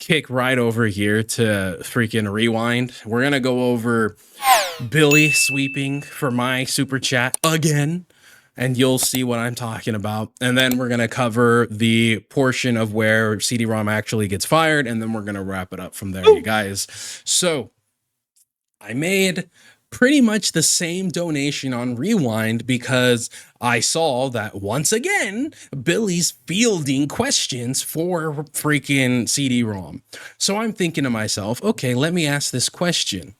kick right over here to freaking rewind. We're gonna go over Billy sweeping for my super chat again, and you'll see what I'm talking about. And then we're gonna cover the portion of where CD Rom actually gets fired, and then we're gonna wrap it up from there, you guys. So I made pretty much the same donation on Rewind because I saw that once again, Billy's fielding questions for freaking CD Rom. So I'm thinking to myself, okay, let me ask this question.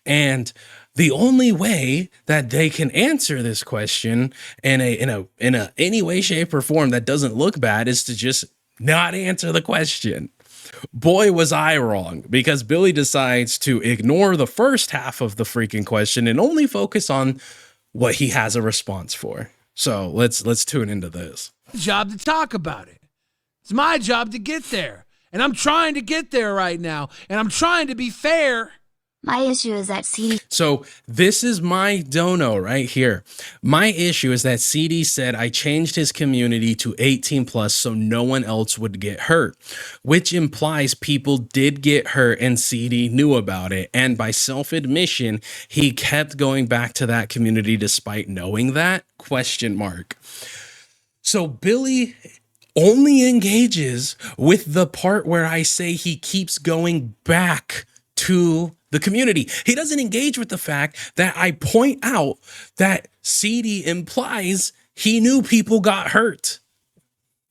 And the only way that they can answer this question in any way, shape, or form that doesn't look bad is to just not answer the question. Boy, was I wrong, because Billy decides to ignore the first half of the freaking question and only focus on what he has a response for. So let's tune into this. Job to talk about it. It's my job to get there. And I'm trying to get there right now. And I'm trying to be fair. My issue is that CD. So this is my dono right here. My issue is that CD said I changed his community to 18 plus so no one else would get hurt, which implies people did get hurt and CD knew about it. And by self-admission, he kept going back to that community despite knowing that ? So Billy only engages with the part where I say he keeps going back to the community. He doesn't engage with the fact that I point out that CD implies he knew people got hurt.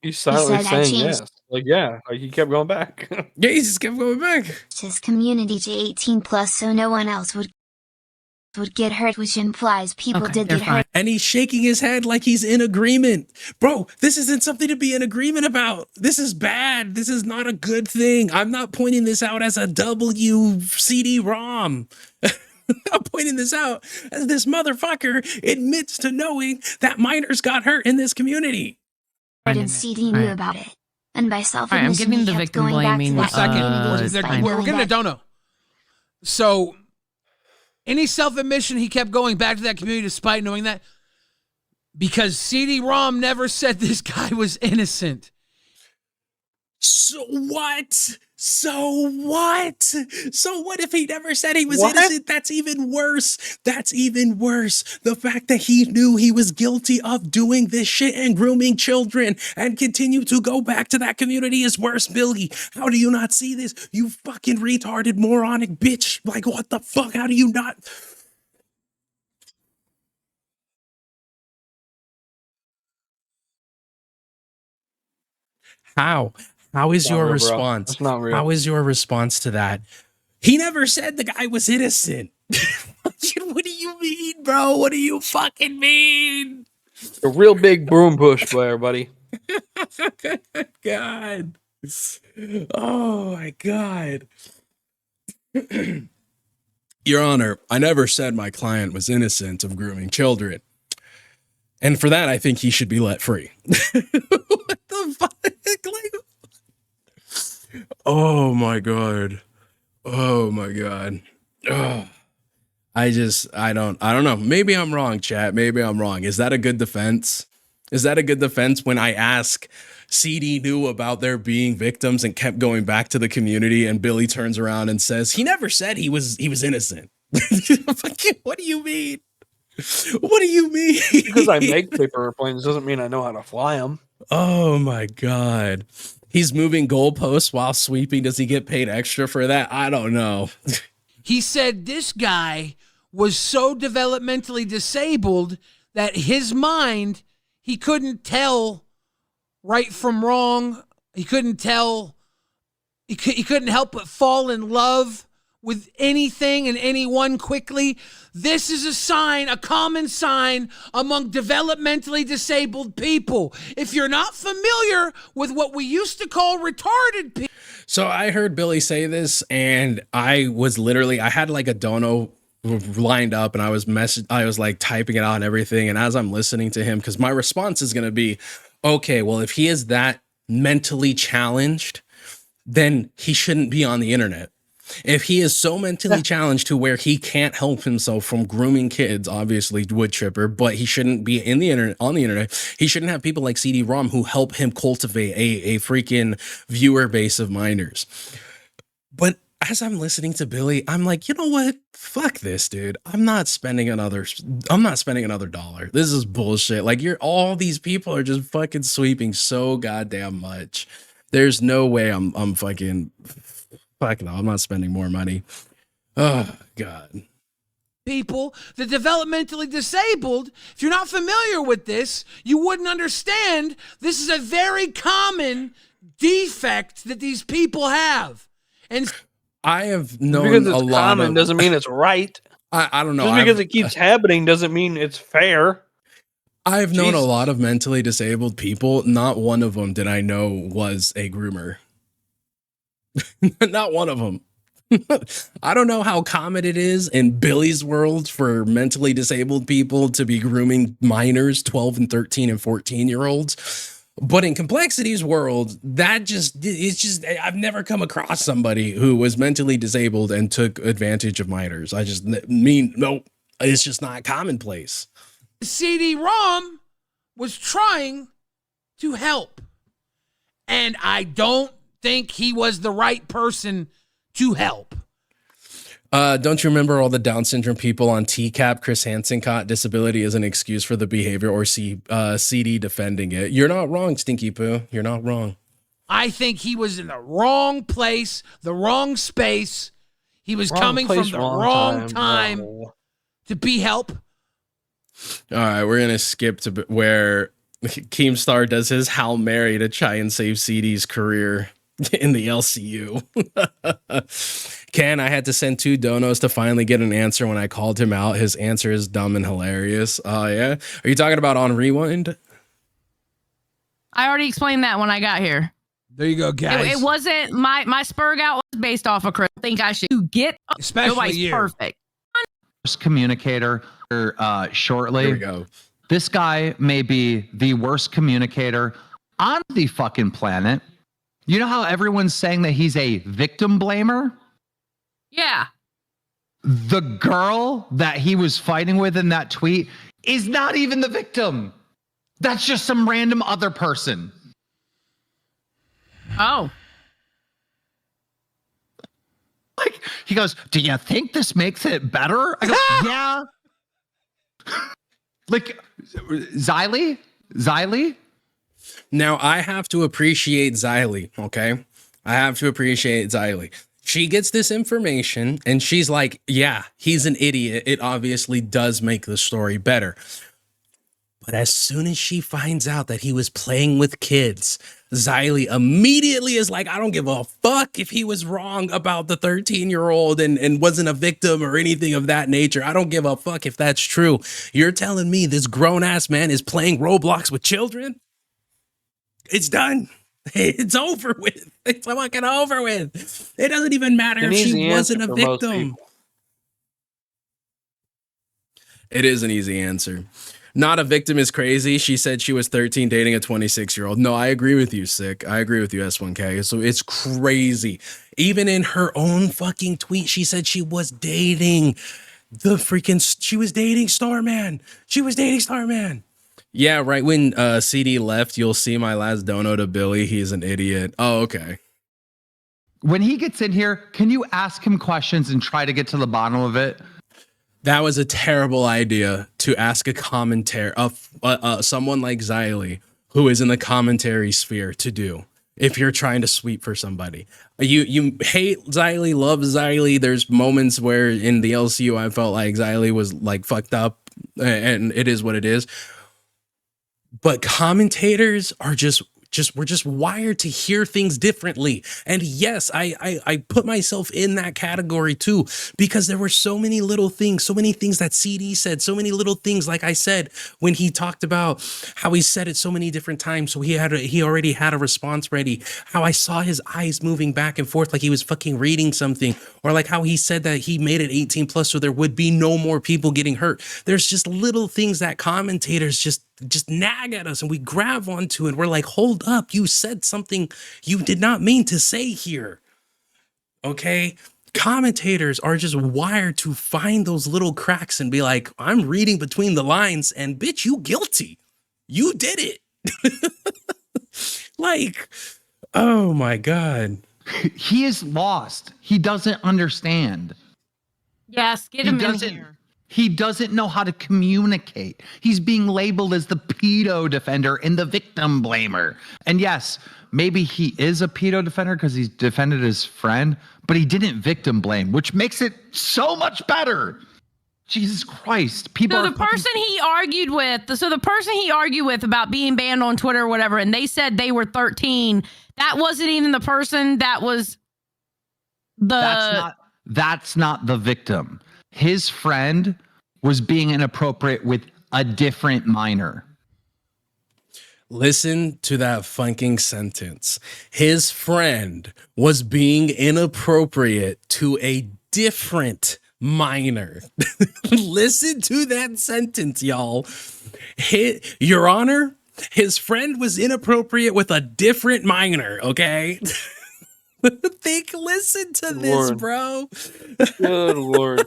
He's silently saying yes. Like, yeah, like he kept going back. Yeah, he just kept going back. His community to 18 plus so no one else would get hurt, which implies people did get hurt. And he's shaking his head like he's in agreement. Bro, this isn't something to be in agreement about. This is bad. This is not a good thing. I'm not pointing this out as a CD Rom. I'm pointing this out as this motherfucker admits to knowing that minors got hurt in this community. And CD knew about it. And by self-admission, I'm giving the victim blaming. We're getting a dono. So any self-admission, he kept going back to that community despite knowing that, because CD Rom never said this guy was innocent. So what? So what? So what if he never said he was innocent? That's even worse. That's even worse. The fact that he knew he was guilty of doing this shit and grooming children and continue to go back to that community is worse, Billy. How do you not see this? You fucking retarded moronic bitch. Like, what the fuck? How do you not? How is your response? That's not real. How is your response to that? He never said the guy was innocent. What do you mean, bro? What do you fucking mean? A real big broom push player, buddy. God. Oh my God. Your Honor, I never said my client was innocent of grooming children. And for that, I think he should be let free. What the fuck? Oh my God. Oh my God. Oh. I don't know. Maybe I'm wrong, chat. Maybe I'm wrong. Is that a good defense? Is that a good defense when I ask CD knew about there being victims and kept going back to the community, and Billy turns around and says he never said he was innocent? What do you mean? What do you mean? Because I make paper airplanes doesn't mean I know how to fly them. Oh my God. He's moving goalposts while sweeping. Does he get paid extra for that? I don't know. He said this guy was so developmentally disabled that his mind, he couldn't tell right from wrong. He couldn't tell. He couldn't help but fall in love with anything and anyone quickly. This is a sign, a common sign among developmentally disabled people. If you're not familiar with what we used to call retarded people. So I heard Billy say this, and I had like a dono lined up, and I was like typing it out and everything. And as I'm listening to him, because my response is going to be, okay, well, if he is that mentally challenged, then he shouldn't be on the internet. If he is so mentally challenged to where he can't help himself from grooming kids, obviously wood chipper, but he shouldn't be on the internet. He shouldn't have people like CD Rom who help him cultivate a freaking viewer base of minors. But as I'm listening to Billy, I'm like, you know what? Fuck this, dude. I'm not spending another dollar. This is bullshit. Like all these people are just fucking sweeping so goddamn much. There's no way I'm fucking fuck no, I'm not spending more money. Oh God. People, the developmentally disabled, if you're not familiar with this, you wouldn't understand. This is a very common defect that these people have. And I have known because a it's lot common of doesn't mean it's right. I don't know. Just because it keeps happening doesn't mean it's fair. I've known a Jesus. lot of mentally disabled people. Not one of them did I know was a groomer. Not one of them. I don't know how common it is in Billy's world for mentally disabled people to be grooming minors, 12 and 13 and 14-year-olds. But in Kmplxity's world, I've never come across somebody who was mentally disabled and took advantage of minors. No, it's just not commonplace. CD Rom was trying to help. And I don't think he was the right person to help. Don't you remember all the Down syndrome people on TCAP? Chris Hansen caught disability as an excuse for the behavior, or CD defending it. You're not wrong, Stinky Poo. You're not wrong. I think he was in the wrong place, the wrong space. He was coming from the wrong time to be help. All right, we're going to skip to where Keemstar does his Hail Mary to try and save CD's career in the LCU. I had to send 2 donos to finally get an answer when I called him out. His answer is dumb and hilarious. Oh, yeah? Are you talking about on Rewind? I already explained that when I got here. There you go, guys. It wasn't my spurg out was based off of Chris. I think I should get especially nobody's you. Perfect. Communicator shortly. Here we go. This guy may be the worst communicator on the fucking planet. You know how everyone's saying that he's a victim blamer? Yeah. The girl that he was fighting with in that tweet is not even the victim. That's just some random other person. Oh. Like, he goes, do you think this makes it better? I go, yeah. Like, Xylee? Now, I have to appreciate Xylee, okay? I have to appreciate Xylee. She gets this information, and she's like, yeah, he's an idiot. It obviously does make the story better. But as soon as she finds out that he was playing with kids, Xylee immediately is like, I don't give a fuck if he was wrong about the 13-year-old and wasn't a victim or anything of that nature. I don't give a fuck if that's true. You're telling me this grown-ass man is playing Roblox with children? It's done. It's over with. It's fucking over with. It doesn't even matter if she wasn't a victim. It is an easy answer. Not a victim is crazy. She said she was 13 dating a 26-year-old. No, I agree with you, Sick. I agree with you, S1K. So it's crazy. Even in her own fucking tweet, she said she was dating she was dating Starman. She was dating Starman. Yeah, right when CD left, you'll see my last dono to Billy. He's an idiot. Oh, okay. When he gets in here, can you ask him questions and try to get to the bottom of it? That was a terrible idea to ask a commentary of someone like Xylee, who is in the commentary sphere, to do if you're trying to sweep for somebody. You hate Xylee, love Xylee. There's moments where in the LCU I felt like Xylee was like fucked up, and it is what it is. But commentators are we're just wired to hear things differently. And yes, I put myself in that category too, because there were so many little things, so many things that CD said, so many little things, like I said, when he talked about how he said it so many different times. So he already had a response ready. How I saw his eyes moving back and forth like he was fucking reading something, or like how he said that he made it 18 plus so there would be no more people getting hurt. There's just little things that commentators just nag at us and we grab onto, and we're like, hold up, you said something you did not mean to say here. Okay? Commentators are just wired to find those little cracks and be like, I'm reading between the lines, and bitch, you guilty. You did it. Like, oh my God. He is lost. He doesn't understand. Yes, get him in here. He doesn't know how to communicate. He's being labeled as the pedo defender and the victim blamer. And yes, maybe he is a pedo defender because he's defended his friend, but he didn't victim blame, which makes it so much better. Jesus Christ. So the person he argued with about being banned on Twitter or whatever, and they said they were 13, that wasn't even the person that was That's not the victim. His friend was being inappropriate with a different minor. Listen to that fucking sentence. His friend was being inappropriate to a different minor. Listen to that sentence, y'all. Your Honor, his friend was inappropriate with a different minor, okay? Listen to this, bro. Good Lord.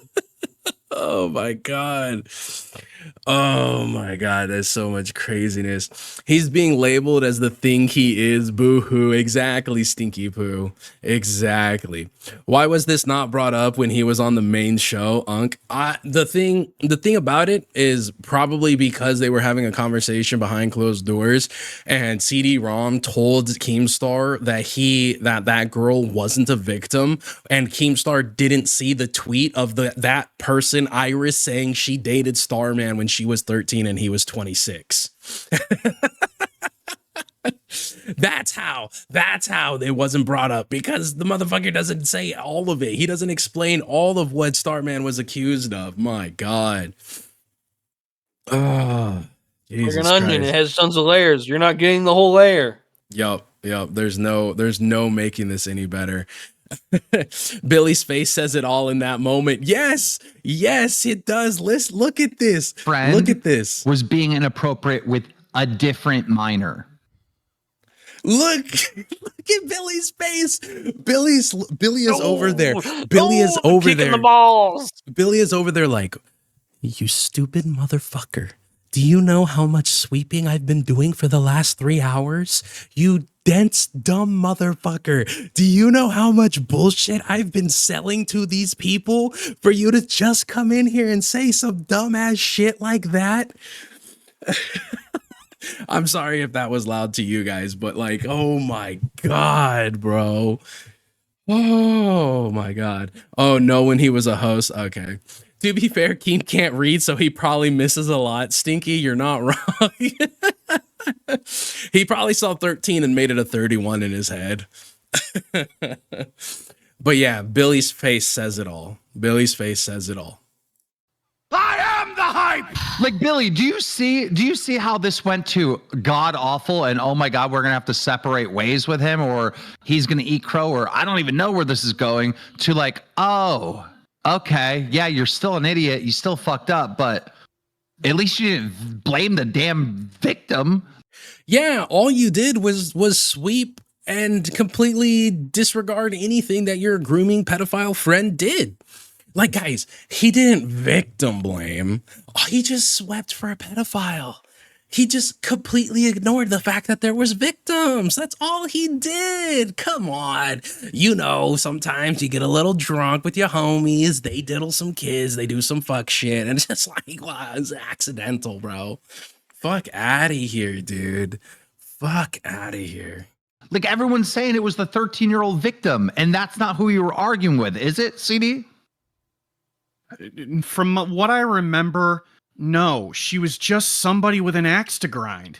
Oh my God. Oh my God. There's so much craziness. He's being labeled as the thing he is. Boo-hoo. Exactly, Stinky Poo. Exactly. Why was this not brought up when he was on the main show, Unk? The thing about it is probably because they were having a conversation behind closed doors, and CD Rom told Keemstar that girl wasn't a victim, and Keemstar didn't see the tweet of that person, Iris, saying she dated Starman when she was 13 and he was 26. That's how it wasn't brought up, because the motherfucker doesn't say all of it. He doesn't explain all of what Starman was accused of. My God. Oh, Jesus like an onion, Christ. it has tons of layers. You're not getting the whole layer. Yup. There's no making this any better. Billy's face says it all in that moment. Yes, it does. Let's look at this. Look at this. Was being inappropriate with a different minor. Look at Billy's face. Billy is over there. Billy is over there. The balls. Billy is over there like, you stupid motherfucker. Do you know how much sweeping I've been doing for the last 3 hours? You dense, dumb motherfucker. Do you know how much bullshit I've been selling to these people for you to just come in here and say some dumbass shit like that? I'm sorry if that was loud to you guys, but like, oh my God, bro. Oh my God. Oh no, when he was a host. Okay. To be fair, Keem can't read, so he probably misses a lot. Stinky, you're not wrong. He probably saw 13 and made it a 31 in his head. But yeah, Billy's face says it all. Billy's face says it all. I am the hype. Like, Billy, do you see how this went to god awful and oh my God, we're gonna have to separate ways with him, or he's gonna eat crow, or I don't even know where this is going, to like, oh, okay, yeah, you're still an idiot, you still fucked up, but at least you didn't blame the damn victim. Yeah, all you did was sweep and completely disregard anything that your grooming pedophile friend did. Like, guys, he didn't victim blame. He just swept for a pedophile. He just completely ignored the fact that there was victims. That's all he did. Come on. You know, sometimes you get a little drunk with your homies. They diddle some kids. They do some fuck shit. And it's just like, wow, it's accidental, bro. Fuck out of here, dude. Fuck out of here. Like, everyone's saying it was the 13-year-old victim, and that's not who you were arguing with, is it, CD? From what I remember, no. She was just somebody with an axe to grind.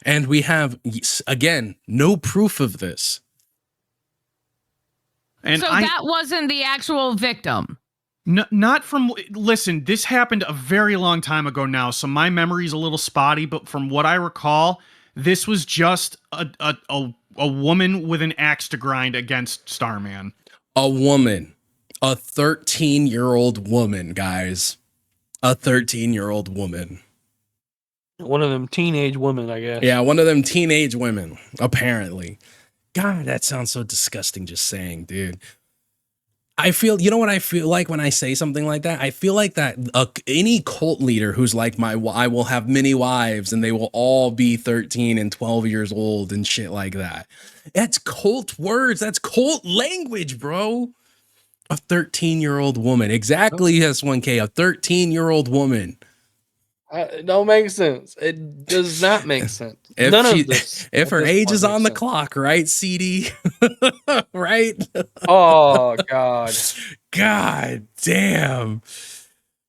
And we have, again, no proof of this. And so that wasn't the actual victim. Not from, listen, this happened a very long time ago now, so my memory's a little spotty, but from what I recall, this was just a woman with an axe to grind against Starman. A woman. A 13-year-old woman, guys. A 13-year-old woman. One of them teenage women, I guess. Yeah, one of them teenage women, apparently. God, that sounds so disgusting just saying, dude. I feel, you know what I feel like when I say something like that? I feel like that any cult leader who's like, I will have many wives and they will all be 13 and 12 years old and shit like that. That's cult words. That's cult language, bro. A 13-year-old woman. Exactly, S1K, a 13-year-old woman. It don't make sense. It does not make sense. If None she, of this. if her age is on the sense. clock, right, CD? Right? Oh, God. God damn.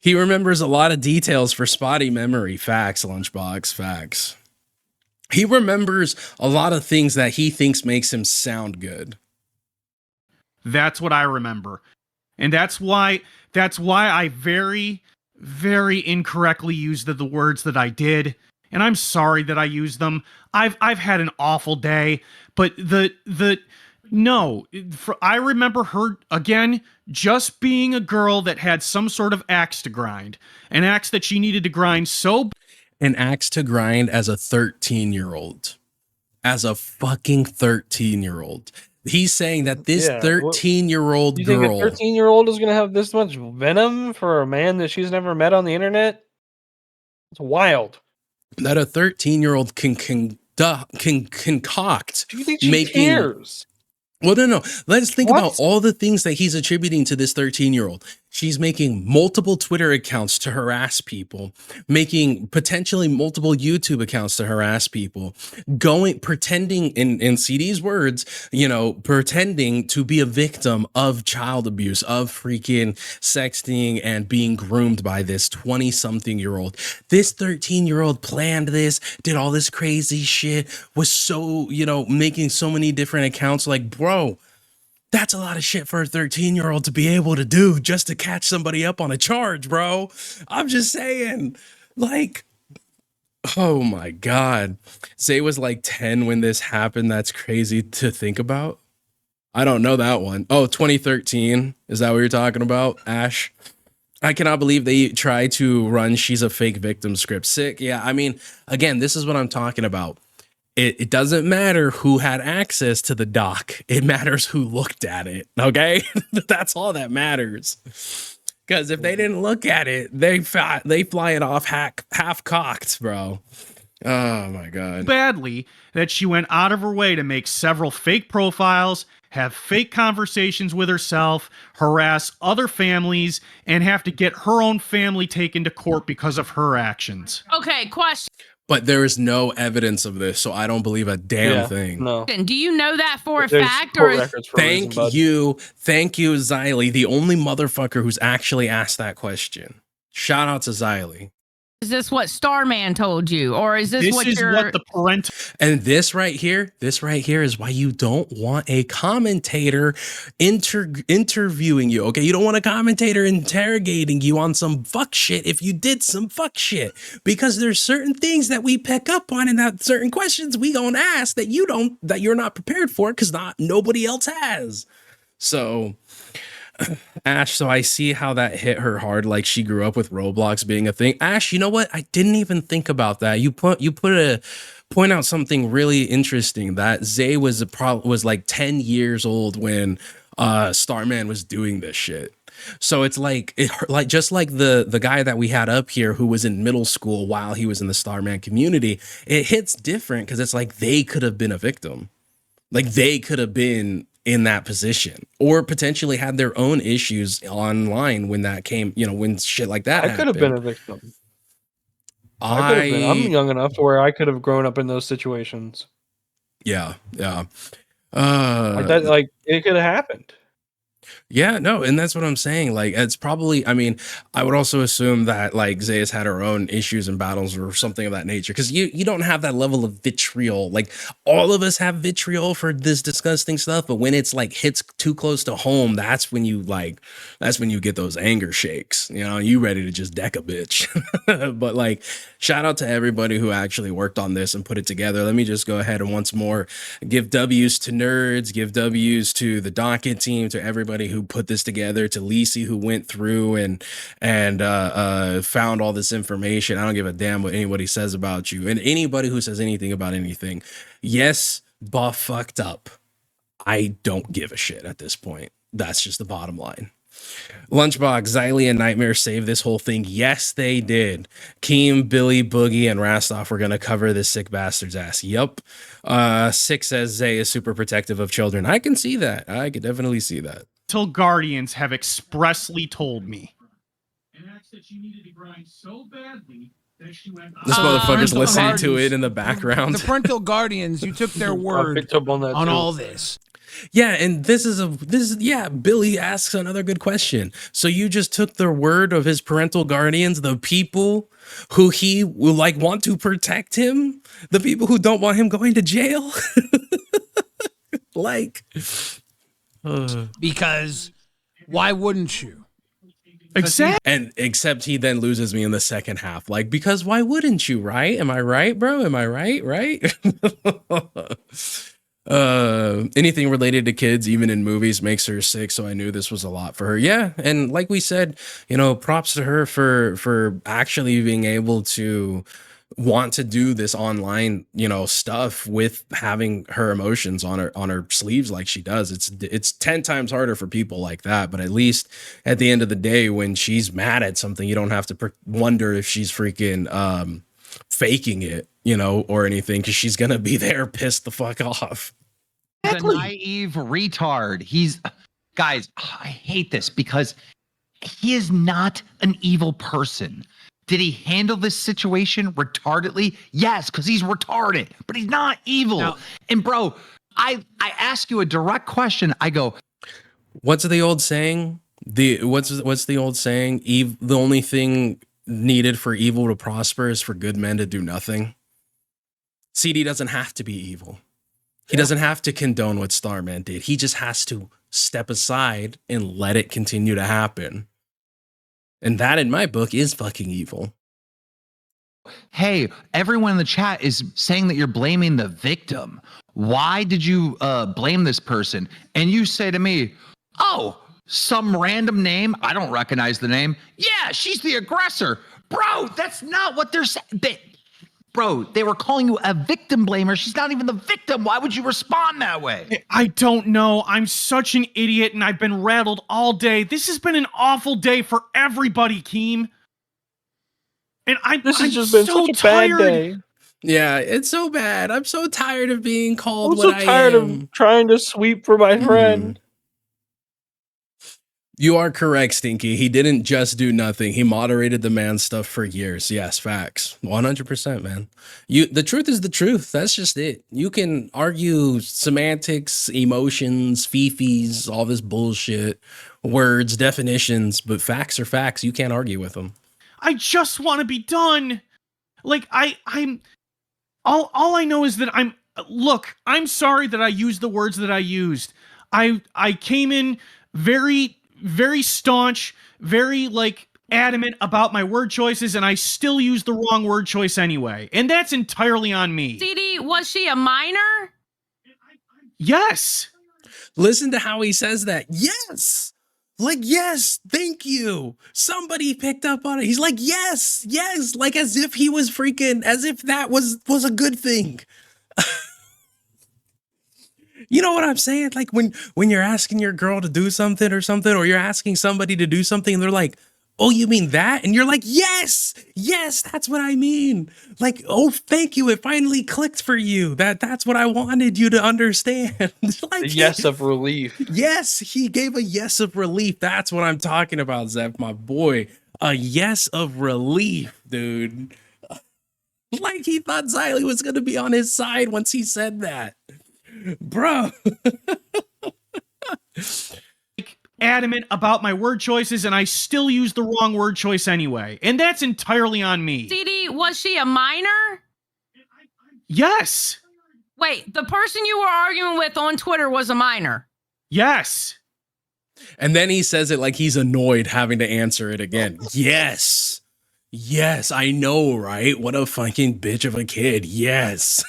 He remembers a lot of details for spotty memory. Facts, Lunchbox, facts. He remembers a lot of things that he thinks makes him sound good. That's what I remember. And that's why I very, very incorrectly used the words that I did. And I'm sorry that I used them. I've had an awful day, but I remember her again just being a girl that had some sort of axe to grind, an axe that she needed to grind an axe to grind as a 13-year-old, as a fucking 13-year-old. He's saying that this 13-year-old girl. You think a 13-year-old is going to have this much venom for a man that she's never met on the internet? It's wild. That a 13-year-old can concoct. Do you think she cares? Well, no. Let's think about all the things that he's attributing to this 13-year-old. She's making multiple Twitter accounts to harass people, making potentially multiple YouTube accounts to harass people, pretending in CD's words, pretending to be a victim of child abuse, of freaking sexting and being groomed by this 20-something-year-old. This 13-year-old planned this, did all this crazy shit, was so, making so many different accounts. Like, bro, that's a lot of shit for a 13-year-old to be able to do just to catch somebody up on a charge, bro. I'm just saying, like, oh my God. Zay was like 10 when this happened. That's crazy to think about. I don't know that one. Oh, 2013. Is that what you're talking about, Ash? I cannot believe they tried to run She's a Fake Victim script. Sick. Yeah, I mean, again, this is what I'm talking about. It doesn't matter who had access to the doc. It matters who looked at it. Okay, that's all that matters. Because if they didn't look at it, they fly it off half cocked, bro. Oh my God. Badly that she went out of her way to make several fake profiles, have fake conversations with herself, harass other families, and have to get her own family taken to court because of her actions. Okay, question. But there is no evidence of this, so I don't believe a damn thing. No. Do you know that for a fact? Or Thank you, Xylee, the only motherfucker who's actually asked that question. Shout out to Xylee. Is this what Starman told you, or is this what the parental? And this right here is why you don't want a commentator interviewing you. Okay, you don't want a commentator interrogating you on some fuck shit if you did some fuck shit, because there's certain things that we pick up on and that certain questions we gonna ask that you're not prepared for because nobody else has. So. Ash, so I see how that hit her hard. Like she grew up with Roblox being a thing. Ash, you know what? I didn't even think about that. You point out something really interesting, that Zay was like 10 years old when Starman was doing this shit. So it's just like the guy that we had up here who was in middle school while he was in the Starman community. It hits different because it's like they could have been a victim. Like they could have been in that position, or potentially had their own issues online when that came, when shit like that happened. I could have been a victim. I'm young enough to where I could have grown up in those situations. Yeah. Like that, like it could have happened. Yeah, no, and that's what I'm saying. Like, it's probably, I mean, I would also assume that like Zayas had her own issues and battles or something of that nature, because you don't have that level of vitriol. Like, all of us have vitriol for this disgusting stuff, but when it's like hits too close to home, that's when you get those anger shakes. You ready to just deck a bitch. But like, shout out to everybody who actually worked on this and put it together. Let me just go ahead and once more give W's to nerds, give W's to the docket team, to everybody who put this together, to Lisi who went through and found all this information. I don't give a damn what anybody says about you, and anybody who says anything about anything. Yes, Buff fucked up. I don't give a shit at this point. That's just the bottom line. Lunchbox, Xylee, and Nightmare saved this whole thing. Yes, they did. Keem, Billy, Boogie, and Rastoff were going to cover this sick bastard's ass. Yup. Six says Zay is super protective of children. I can see that. I could definitely see that. Till Guardians have expressly told me. That you needed to grind so badly that she went. This motherfucker's listening to it in the background. The parental guardians, you took their word on all this. Yeah, and this is Billy asks another good question. So you just took the word of his parental guardians, the people who he will like want to protect him, the people who don't want him going to jail. Like because why wouldn't you? Exactly. And except he then loses me in the second half. Like, because why wouldn't you, right? Am I right, bro? Am I right? Right? Anything related to kids, even in movies, makes her sick. So I knew this was a lot for her. Yeah. And like we said, you know, props to her for actually being able to want to do this online, you know, stuff with having her emotions on her sleeves like she does. It's 10 times harder for people like that, but at least at the end of the day, when she's mad at something, you don't have to wonder if she's freaking faking it, you know, or anything, because she's gonna be there pissed the fuck off. The naive retard. Guys, I hate this because he is not an evil person. Did he handle this situation retardedly? Yes, because he's retarded, but he's not evil. Now, and bro, I ask you a direct question. I go, what's the old saying? What's the old saying? The only thing needed for evil to prosper is for good men to do nothing. CD doesn't have to be evil. He doesn't have to condone what Starman did. He just has to step aside and let it continue to happen. And that, in my book, is fucking evil. Hey, everyone in the chat is saying that you're blaming the victim. Why did you blame this person? And you say to me, oh, some random name. I don't recognize the name. Yeah, she's the aggressor. Bro, that's not what they're saying. Bro, they were calling you a victim blamer. She's not even the victim. Why would you respond that way? I don't know. I'm such an idiot and I've been rattled all day. This has been an awful day for everybody, Keem. And this has just been such a bad day. Yeah, it's so bad. I'm so tired of being called I'm so tired of trying to sweep for my friend. You are correct, Stinky. He didn't just do nothing. He moderated the man stuff for years. Yes, facts. 100%, man. The truth is the truth. That's just it. You can argue semantics, emotions, fifis, all this bullshit, words, definitions, but facts are facts. You can't argue with them. I just want to be done. Like, I'm all I know is that I'm sorry that I used the words that I used. I came in very staunch, very like adamant about my word choices, and I still use the wrong word choice anyway. And that's entirely on me. CD, was she a minor? Yes. Listen to how he says that. Yes. Like, yes, thank you. Somebody picked up on it. He's like, yes, like as if he was freaking, as if that was a good thing. You know what I'm saying? Like when you're asking your girl to do something, or you're asking somebody to do something and they're like, oh, you mean that? And you're like, yes, that's what I mean. Like, oh, thank you. It finally clicked for you. That's what I wanted you to understand. Like, a yes of relief. Yes, he gave a yes of relief. That's what I'm talking about, Zeph, my boy. A yes of relief, dude. Like he thought Xylee was going to be on his side once he said that. Bro. Adamant about my word choices, and I still use the wrong word choice anyway. And that's entirely on me. CD, was she a minor? Yes. Wait, the person you were arguing with on Twitter was a minor? Yes. And then he says it like he's annoyed having to answer it again. Yes, I know, right? What a fucking bitch of a kid. Yes.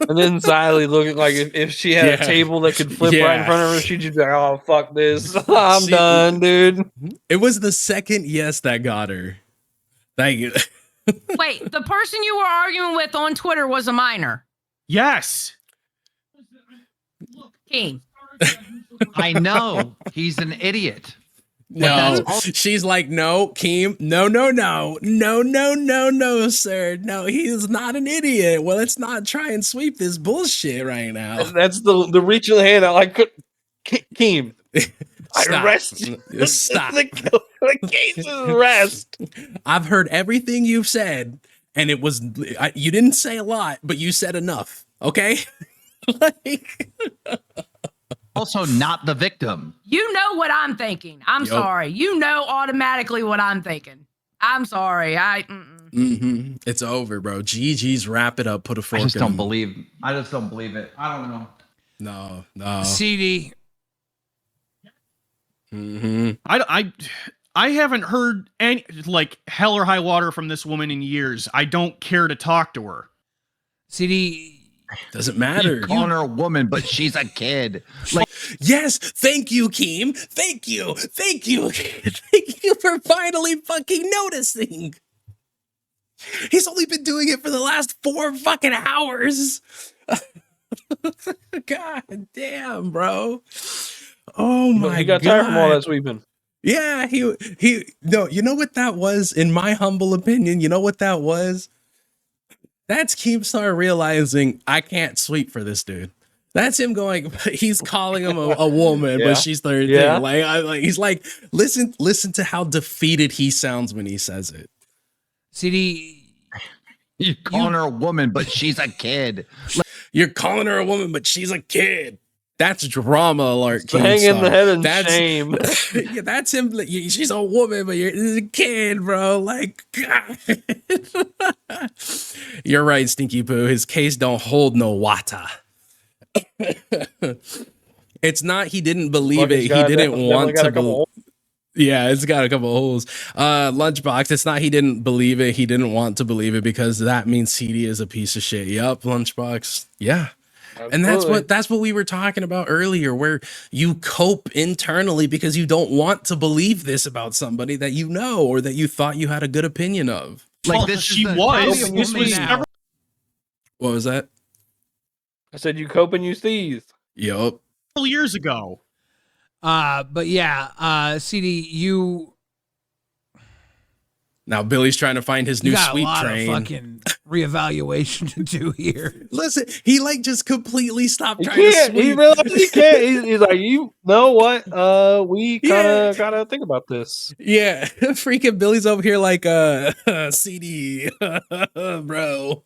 And then Xylee looking like if she had a table that could flip right in front of her, she'd just be like, oh, fuck this. I'm done, dude. It was the second yes that got her. Thank you. Wait, the person you were arguing with on Twitter was a minor? Yes. Keem. I know he's an idiot. No, she's like, no, Keem, no, sir. No, he is not an idiot. Well, let's not try and sweep this bullshit right now. That's the reach of the hand. I could, Keem. I arrest you. Stop. The case is arrest. I've heard everything you've said, and it was you didn't say a lot, but you said enough. Okay. Like. Also, not the victim. You know what I'm thinking. I'm sorry. You know automatically what I'm thinking. I'm sorry. It's over, bro. GG's, wrap it up. Put a fork. I just don't believe it. I don't know. No. CD. I haven't heard any like hell or high water from this woman in years. I don't care to talk to her. CD. Doesn't matter. You're calling her a woman, but she's a kid. Like, yes, thank you, Keem. Thank you. Thank you for finally fucking noticing. He's only been doing it for the last 4 fucking hours. God damn, bro. Oh my god. He got tired from all that sweeping. Yeah, no, you know what that was, in my humble opinion, you know what that was? That's Keemstar realizing I can't sweep for this dude. That's him going, he's calling him a woman, but she's 13. Yeah. Like he's like, listen to how defeated he sounds when he says it. CD. You're calling her a woman, but she's a kid. You're calling her a woman, but she's a kid. That's drama alert. Hang in the head in shame. Yeah, that's him. She's a woman, but you're a kid, bro. Like, God. You're right, Stinky Poo. His case don't hold no water. It's not he didn't believe it. He didn't want to believe. Yeah, it's got a couple of holes. Lunchbox, it's not he didn't believe it. He didn't want to believe it because that means CD is a piece of shit. Yup, Lunchbox. Yeah. Absolutely. And that's what we were talking about earlier, where you cope internally because you don't want to believe this about somebody that you know or that you thought you had a good opinion of. Like this was. This was what was that? I said you cope and you seize. Yup. Several years ago. But yeah, CD, you. Now Billy's trying to find his new sweep got a lot train. Of fucking reevaluation to do here. Listen, he like just completely stopped trying to sweep. He realized he can't. He's like, you know what? We kind of gotta think about this. Yeah, freaking Billy's over here like CD, bro.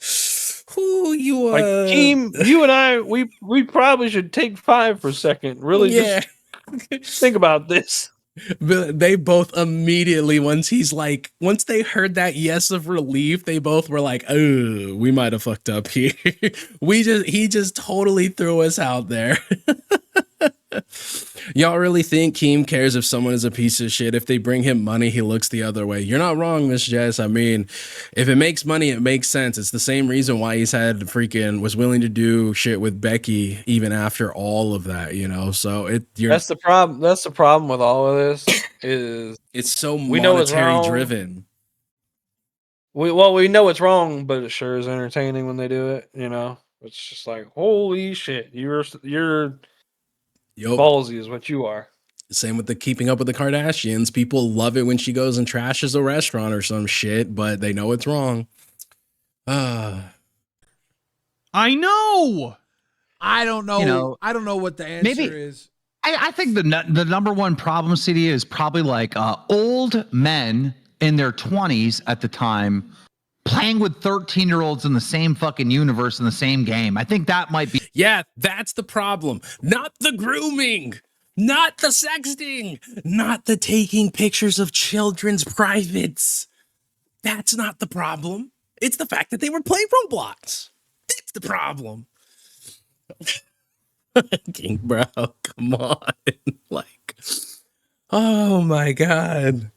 Who you like Keem? You and I, we probably should take 5 for a second. Really, just think about this. They both immediately, once they heard that yes of relief, they both were like, oh, we might have fucked up here. He just totally threw us out there. Y'all really think Keem cares if someone is a piece of shit? If they bring him money, he looks the other way. You're not wrong, Miss Jess. I mean, if it makes money, it makes sense. It's the same reason why was willing to do shit with Becky even after all of that, you know? So that's the problem. That's the problem with all of this is it's so monetary driven. We know it's wrong, but it sure is entertaining when they do it, you know? It's just like, holy shit, you're ballsy is what you are. Same with the Keeping Up with the Kardashians. People love it when she goes and trashes a restaurant or some shit, but they know it's wrong. I know. I don't know. You know, I don't know what the answer is. I think the number one problem, CD, is probably like old men in their 20s at the time playing with 13-year-olds in the same fucking universe in the same game. I think that might be. Yeah, that's the problem. Not the grooming, not the sexting, not the taking pictures of children's privates. That's not the problem. It's the fact that they were playing Roblox. That's the problem. King, bro, come on. Like, oh my God.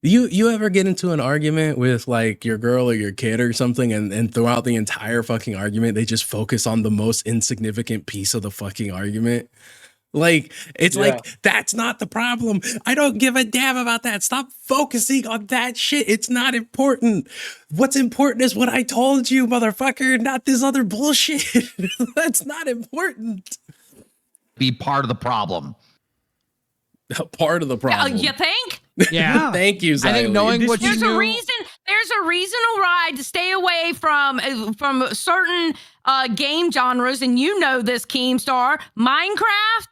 You ever get into an argument with like your girl or your kid or something and throughout the entire fucking argument, they just focus on the most insignificant piece of the fucking argument? Like, it's like, that's not the problem. I don't give a damn about that. Stop focusing on that shit. It's not important. What's important is what I told you, motherfucker, not this other bullshit. That's not important. be part of the problem. Part of the problem. You think? Yeah. Thank you, Xylee. I think knowing what you There's knew. a reason. There's a reason to ride to stay away from certain game genres, and you know this, Keemstar: Minecraft,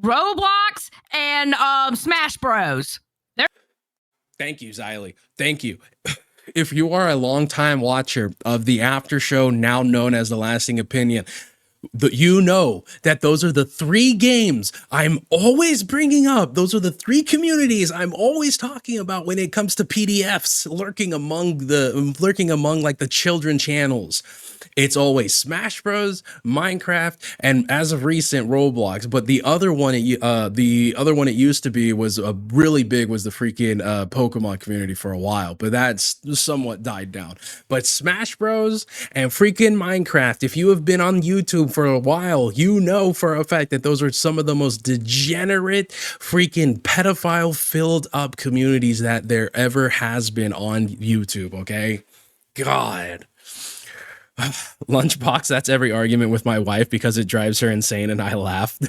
Roblox, and Smash Bros. Thank you, Xylee. Thank you. If you are a longtime watcher of the after show, now known as The Lasting Opinion, you know that those are the 3 games I'm always bringing up. Those are the 3 communities I'm always talking about when it comes to PDFs lurking among like the children channels. It's always Smash Bros, Minecraft, and as of recent Roblox. But the other one it used to be was really big was the freaking Pokemon community for a while, but that's somewhat died down. But Smash Bros and freaking Minecraft, if you have been on YouTube for a while, you know for a fact that those are some of the most degenerate, freaking pedophile filled up communities that there ever has been on YouTube. Okay, God. Lunchbox, that's every argument with my wife because it drives her insane and I laugh.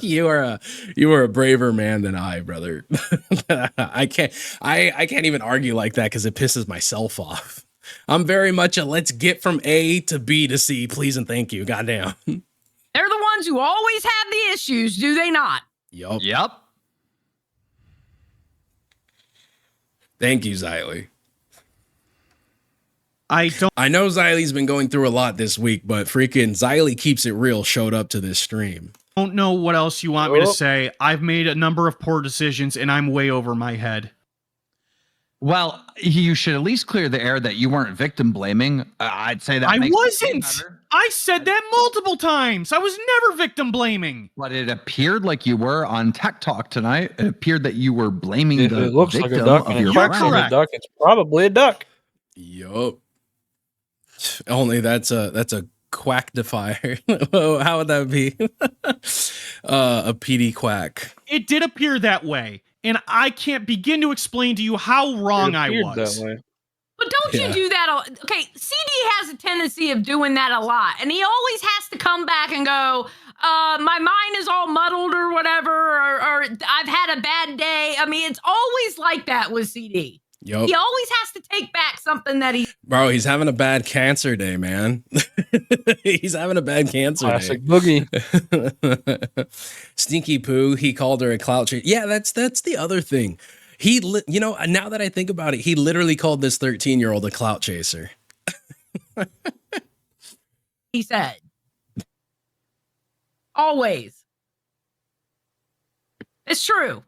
You are a braver man than I, brother. I can't even argue like that because it pisses myself off. I'm very much a let's get from A to B to C, please and thank you. Goddamn. They're the ones who always have the issues, do they not? Yep. Thank you, Xylee. I know Xylee's been going through a lot this week, but freaking Xylee keeps it real showed up to this stream. don't know what else you want me to say. I've made a number of poor decisions, and I'm way over my head. Well, you should at least clear the air that you weren't victim blaming. I'd say that I makes wasn't. it better. I said that multiple times. I was never victim blaming. But it appeared like you were on Tech Talk tonight. It appeared that you were blaming If the it looks victim like a duck of and your it tracks friend. like a duck, it's probably a duck. Yup. Only that's a quackdifier. How would that be? A PD quack. It did appear that way, and I can't begin to explain to you how wrong I was. That way. But don't you do that? Okay, CD has a tendency of doing that a lot. And he always has to come back and go, my mind is all muddled or whatever, or I've had a bad day. I mean, it's always like that with CD. Yep. He always has to take back something that he... Bro, he's having a bad cancer day, man. He's having a bad cancer Classic day. boogie. Stinky Poo, he called her a clout chaser. Yeah, that's the other thing. Now that I think about it, he literally called this 13-year-old a clout chaser. He said. Always. It's true.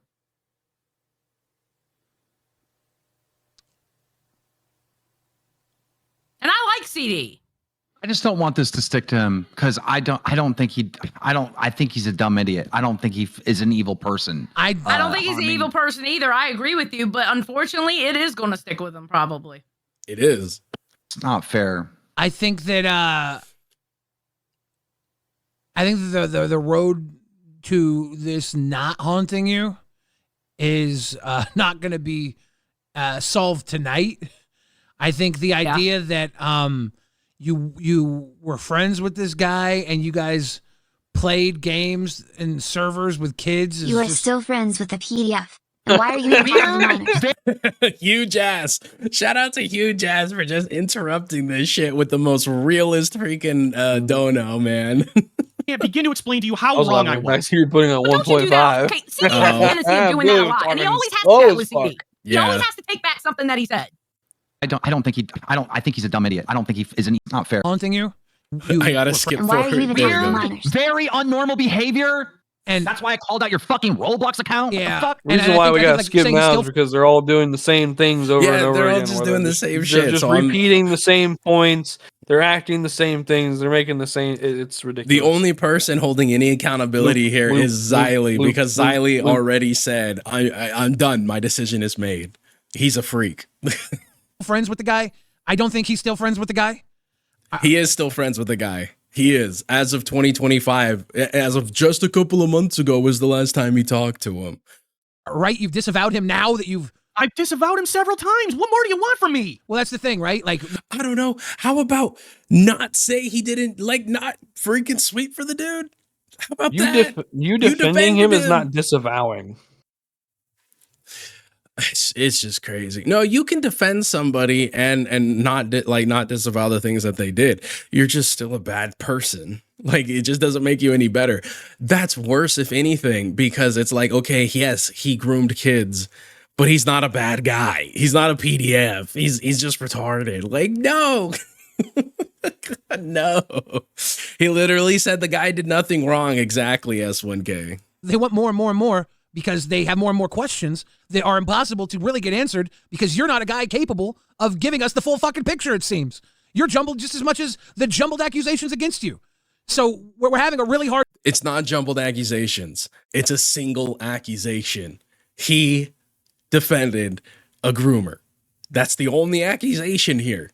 And I like CD. I just don't want this to stick to him because I think he's a dumb idiot. I don't think he is an evil person. I don't think he's an evil person either. I agree with you, but unfortunately, it is going to stick with him probably. It is. It's not fair. I think that the road to this not haunting you is not going to be solved tonight. I think the idea that you were friends with this guy and you guys played games and servers with kids. You are still friends with the PDF. And why are you not telling minors? Huge ass. Shout out to Huge Ass for just interrupting this shit with the most realist freaking dono, man. I can't begin to explain to you how wrong I was. You're putting on 1.5. Okay, CD has a tendency of doing that a lot, and he always has to do that with CD. He always has to take back something that he said. I think he's a dumb idiot. I don't think he is not fair. Haunting you? I gotta skip And why are forward. you even There we telling go. minors? Very unnormal behavior. And That's why I called out your fucking Roblox account. Yeah. What the fuck? The reason why we gotta skip now is because they're all doing the same things over and over they're all again. just where doing they're the same they're shit, just so I'm- repeating the same points. They're acting the same things. They're making the same. It's ridiculous. The only person holding any accountability here Bloop, is bloop, Xylee bloop, because bloop, Xylee bloop. already said, I'm done. My decision is made. He's a freak. friends with the guy. I don't think he's still friends with the guy. He is still friends with the guy. He is. As of 2025, as of just a couple of months ago was the last time he talked to him. Right? You've disavowed him now that you've... I've disavowed him several times. What more do you want from me? Well, that's the thing, right? Like, I don't know. How about not say he didn't, not freaking sweet for the dude? How about You that? you defending him is not him. disavowing. It's just crazy. No, you can defend somebody and not not disavow the things that they did. You're just still a bad person. Like, it just doesn't make you any better. That's worse, if anything, because it's like, okay, yes, he groomed kids, but he's not a bad guy. He's not a PDF. He's just retarded. Like, no. No. He literally said the guy did nothing wrong. Exactly, S1K. They want more and more and more because they have more and more questions that are impossible to really get answered because you're not a guy capable of giving us the full fucking picture, it seems. You're jumbled just as much as the jumbled accusations against you. So we're having a really hard... It's not jumbled accusations. It's a single accusation. He defended a groomer. That's the only accusation here.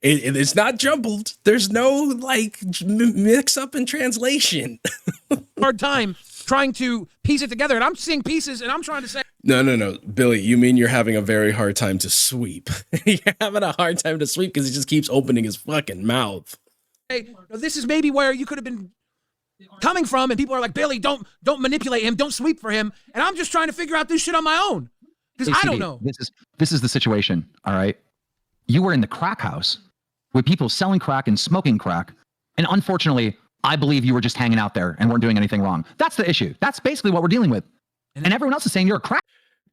It's not jumbled. There's no like mix up in translation. hard time trying to piece it together. And I'm seeing pieces and I'm trying to say... No. Billy, you mean you're having a very hard time to sweep. You're having a hard time to sweep because he just keeps opening his fucking mouth. Hey, this is maybe where you could have been coming from, and people are like, Billy, don't manipulate him, don't sweep for him. And I'm just trying to figure out this shit on my own. Because I don't know. This is the situation, all right? You were in the crack house with people selling crack and smoking crack. And unfortunately, I believe you were just hanging out there and weren't doing anything wrong. That's the issue. That's basically what we're dealing with. And everyone else is saying you're a crack.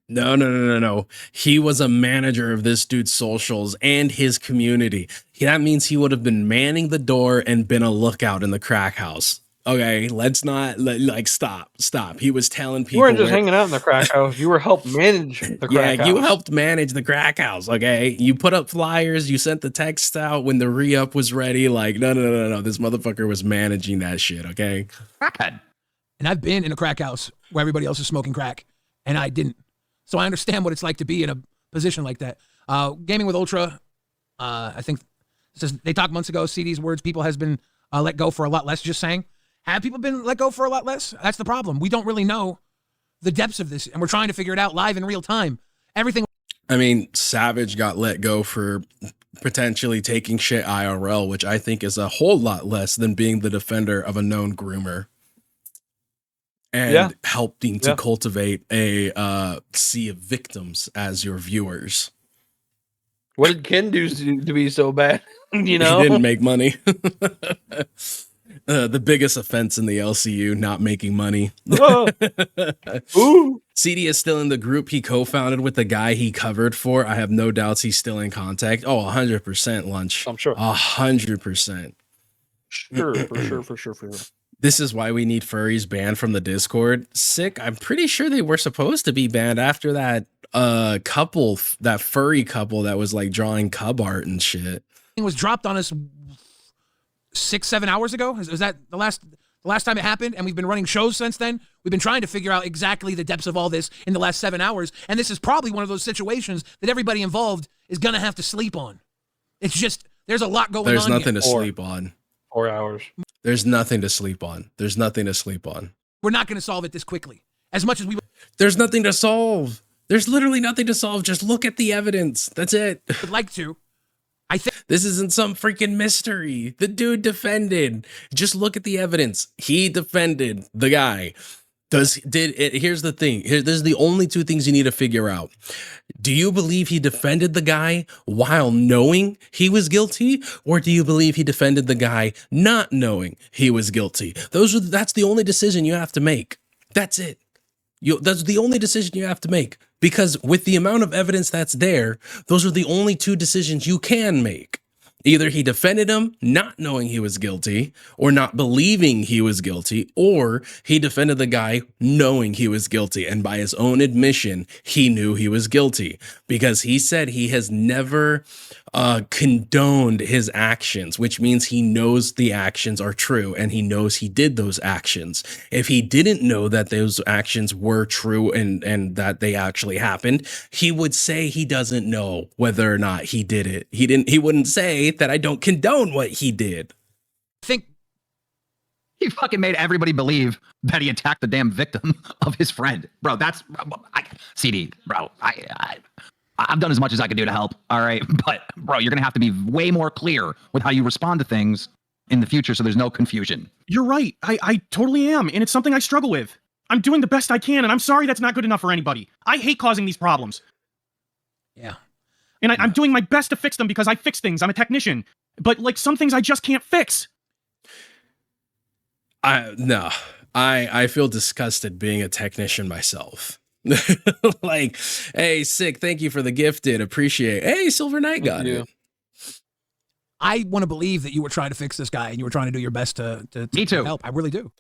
No. He was a manager of this dude's socials and his community. That means he would have been manning the door and been a lookout in the crack house. Okay, let's not stop. He was telling people. You weren't just hanging out in the crack house. You were helped manage the crack house. Yeah, you helped manage the crack house. Okay, you put up flyers. You sent the text out when the re-up was ready. Like, no. This motherfucker was managing that shit. Okay. Crackhead. And I've been in a crack house where everybody else is smoking crack, and I didn't. So I understand what it's like to be in a position like that. Gaming with Ultra, I think they talked months ago. CD's words, people has been let go for a lot less. Just saying. Have people been let go for a lot less? That's the problem. We don't really know the depths of this, and we're trying to figure it out live in real time. Everything. I mean, Savage got let go for potentially taking shit IRL, which I think is a whole lot less than being the defender of a known groomer and helping to cultivate a sea of victims as your viewers. What did Ken do to be so bad? You know, he didn't make money. The biggest offense in the LCU, not making money. Ooh. CD is still in the group he co-founded with the guy he covered for. I have no doubts he's still in contact. Oh, 100% Lunch. I'm sure. 100%. For sure. This is why we need furries banned from the Discord. Sick. I'm pretty sure they were supposed to be banned after that that furry couple that was like drawing cub art and shit. It was dropped on us 6-7 hours ago. Was that the last time it happened? And we've been running shows since then. We've been trying to figure out exactly the depths of all this in the last 7 hours. And this is probably one of those situations that everybody involved is going to have to sleep on. It's just, there's a lot going on. There's nothing to sleep on. 4 hours. There's nothing to sleep on. There's nothing to sleep on. We're not going to solve it this quickly. As much as we There's nothing to solve. There's literally nothing to solve. Just look at the evidence. That's it. would like to. I think this isn't some freaking mystery. The dude defended. Just look at the evidence. He defended the guy. Here's the thing. There's the only two things you need to figure out. Do you believe he defended the guy while knowing he was guilty? Or do you believe he defended the guy not knowing he was guilty? That's the only decision you have to make. That's it. That's the only decision you have to make. Because with the amount of evidence that's there, those are the only two decisions you can make. Either he defended him not knowing he was guilty or not believing he was guilty, or he defended the guy knowing he was guilty. And by his own admission, he knew he was guilty because he said he has never condoned his actions, which means he knows the actions are true and he knows he did those actions. If he didn't know that those actions were true and that they actually happened, he would say he doesn't know whether or not he did it. He wouldn't say that I don't condone what he did. I think he fucking made everybody believe that he attacked the damn victim of his friend. Bro, that's CD, bro. I've done as much as I could do to help. All right. But bro, you're going to have to be way more clear with how you respond to things in the future, so there's no confusion. You're right. I totally am, and it's something I struggle with. I'm doing the best I can, and I'm sorry that's not good enough for anybody. I hate causing these problems. Yeah. And I'm doing my best to fix them because I fix things. I'm a technician. But, like, some things I just can't fix. No. I feel disgusted being a technician myself. Like, hey, sick, thank you for the gifted. Appreciate. Hey, Silver Knight got it. I want to believe that you were trying to fix this guy and you were trying to do your best to Me too. help. I really do.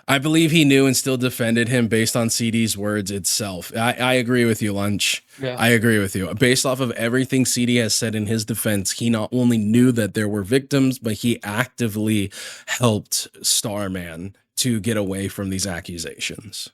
I believe he knew and still defended him based on CD's words itself. I agree with you, Lunch. Yeah. I agree with you. Based off of everything CD has said in his defense, he not only knew that there were victims, but he actively helped Starman to get away from these accusations.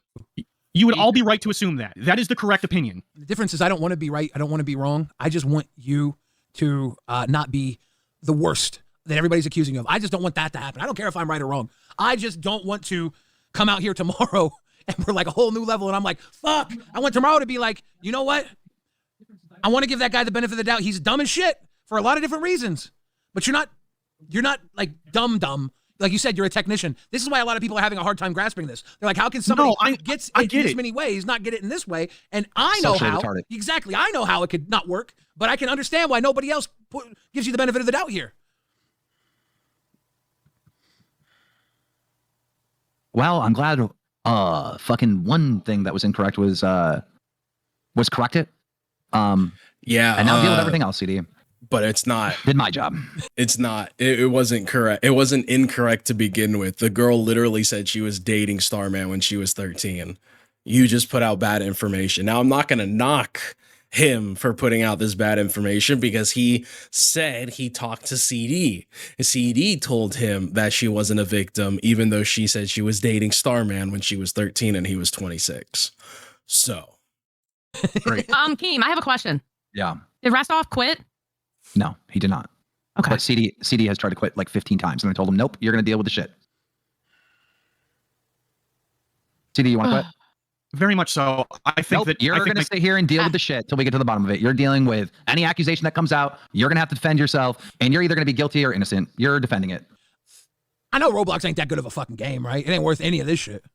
You would all be right to assume that. That is the correct opinion. The difference is I don't want to be right. I don't want to be wrong. I just want you to not be the worst that everybody's accusing you of. I just don't want that to happen. I don't care if I'm right or wrong. I just don't want to come out here tomorrow and we're like a whole new level and I'm like, fuck. I want tomorrow to be like, you know what? I want to give that guy the benefit of the doubt. He's dumb as shit for a lot of different reasons. But you're not like dumb. Like you said, you're a technician. This is why a lot of people are having a hard time grasping this. They're like, how can somebody gets it in this many ways not get it in this way? And I know how. Retarded. Exactly. I know how it could not work, but I can understand why nobody else gives you the benefit of the doubt here. Well, I'm glad fucking one thing that was incorrect was corrected. Yeah. And now deal with everything else, CD. But it's not. Did my job. It's not. It wasn't correct. It wasn't incorrect to begin with. The girl literally said she was dating Starman when she was 13. You just put out bad information. Now, I'm not going to knock him for putting out this bad information because he said he talked to CD. CD told him that she wasn't a victim, even though she said she was dating Starman when she was 13 and he was 26. So. Great. Keem, I have a question. Yeah. Did Restov quit? No, he did not. Okay. But CD has tried to quit like 15 times, and I told him, nope, you're going to deal with the shit. CD, you want to quit? Very much so. I think that you're going to sit here and deal with the shit till we get to the bottom of it. You're dealing with any accusation that comes out. You're going to have to defend yourself, and you're either going to be guilty or innocent. You're defending it. I know Roblox ain't that good of a fucking game, right? It ain't worth any of this shit.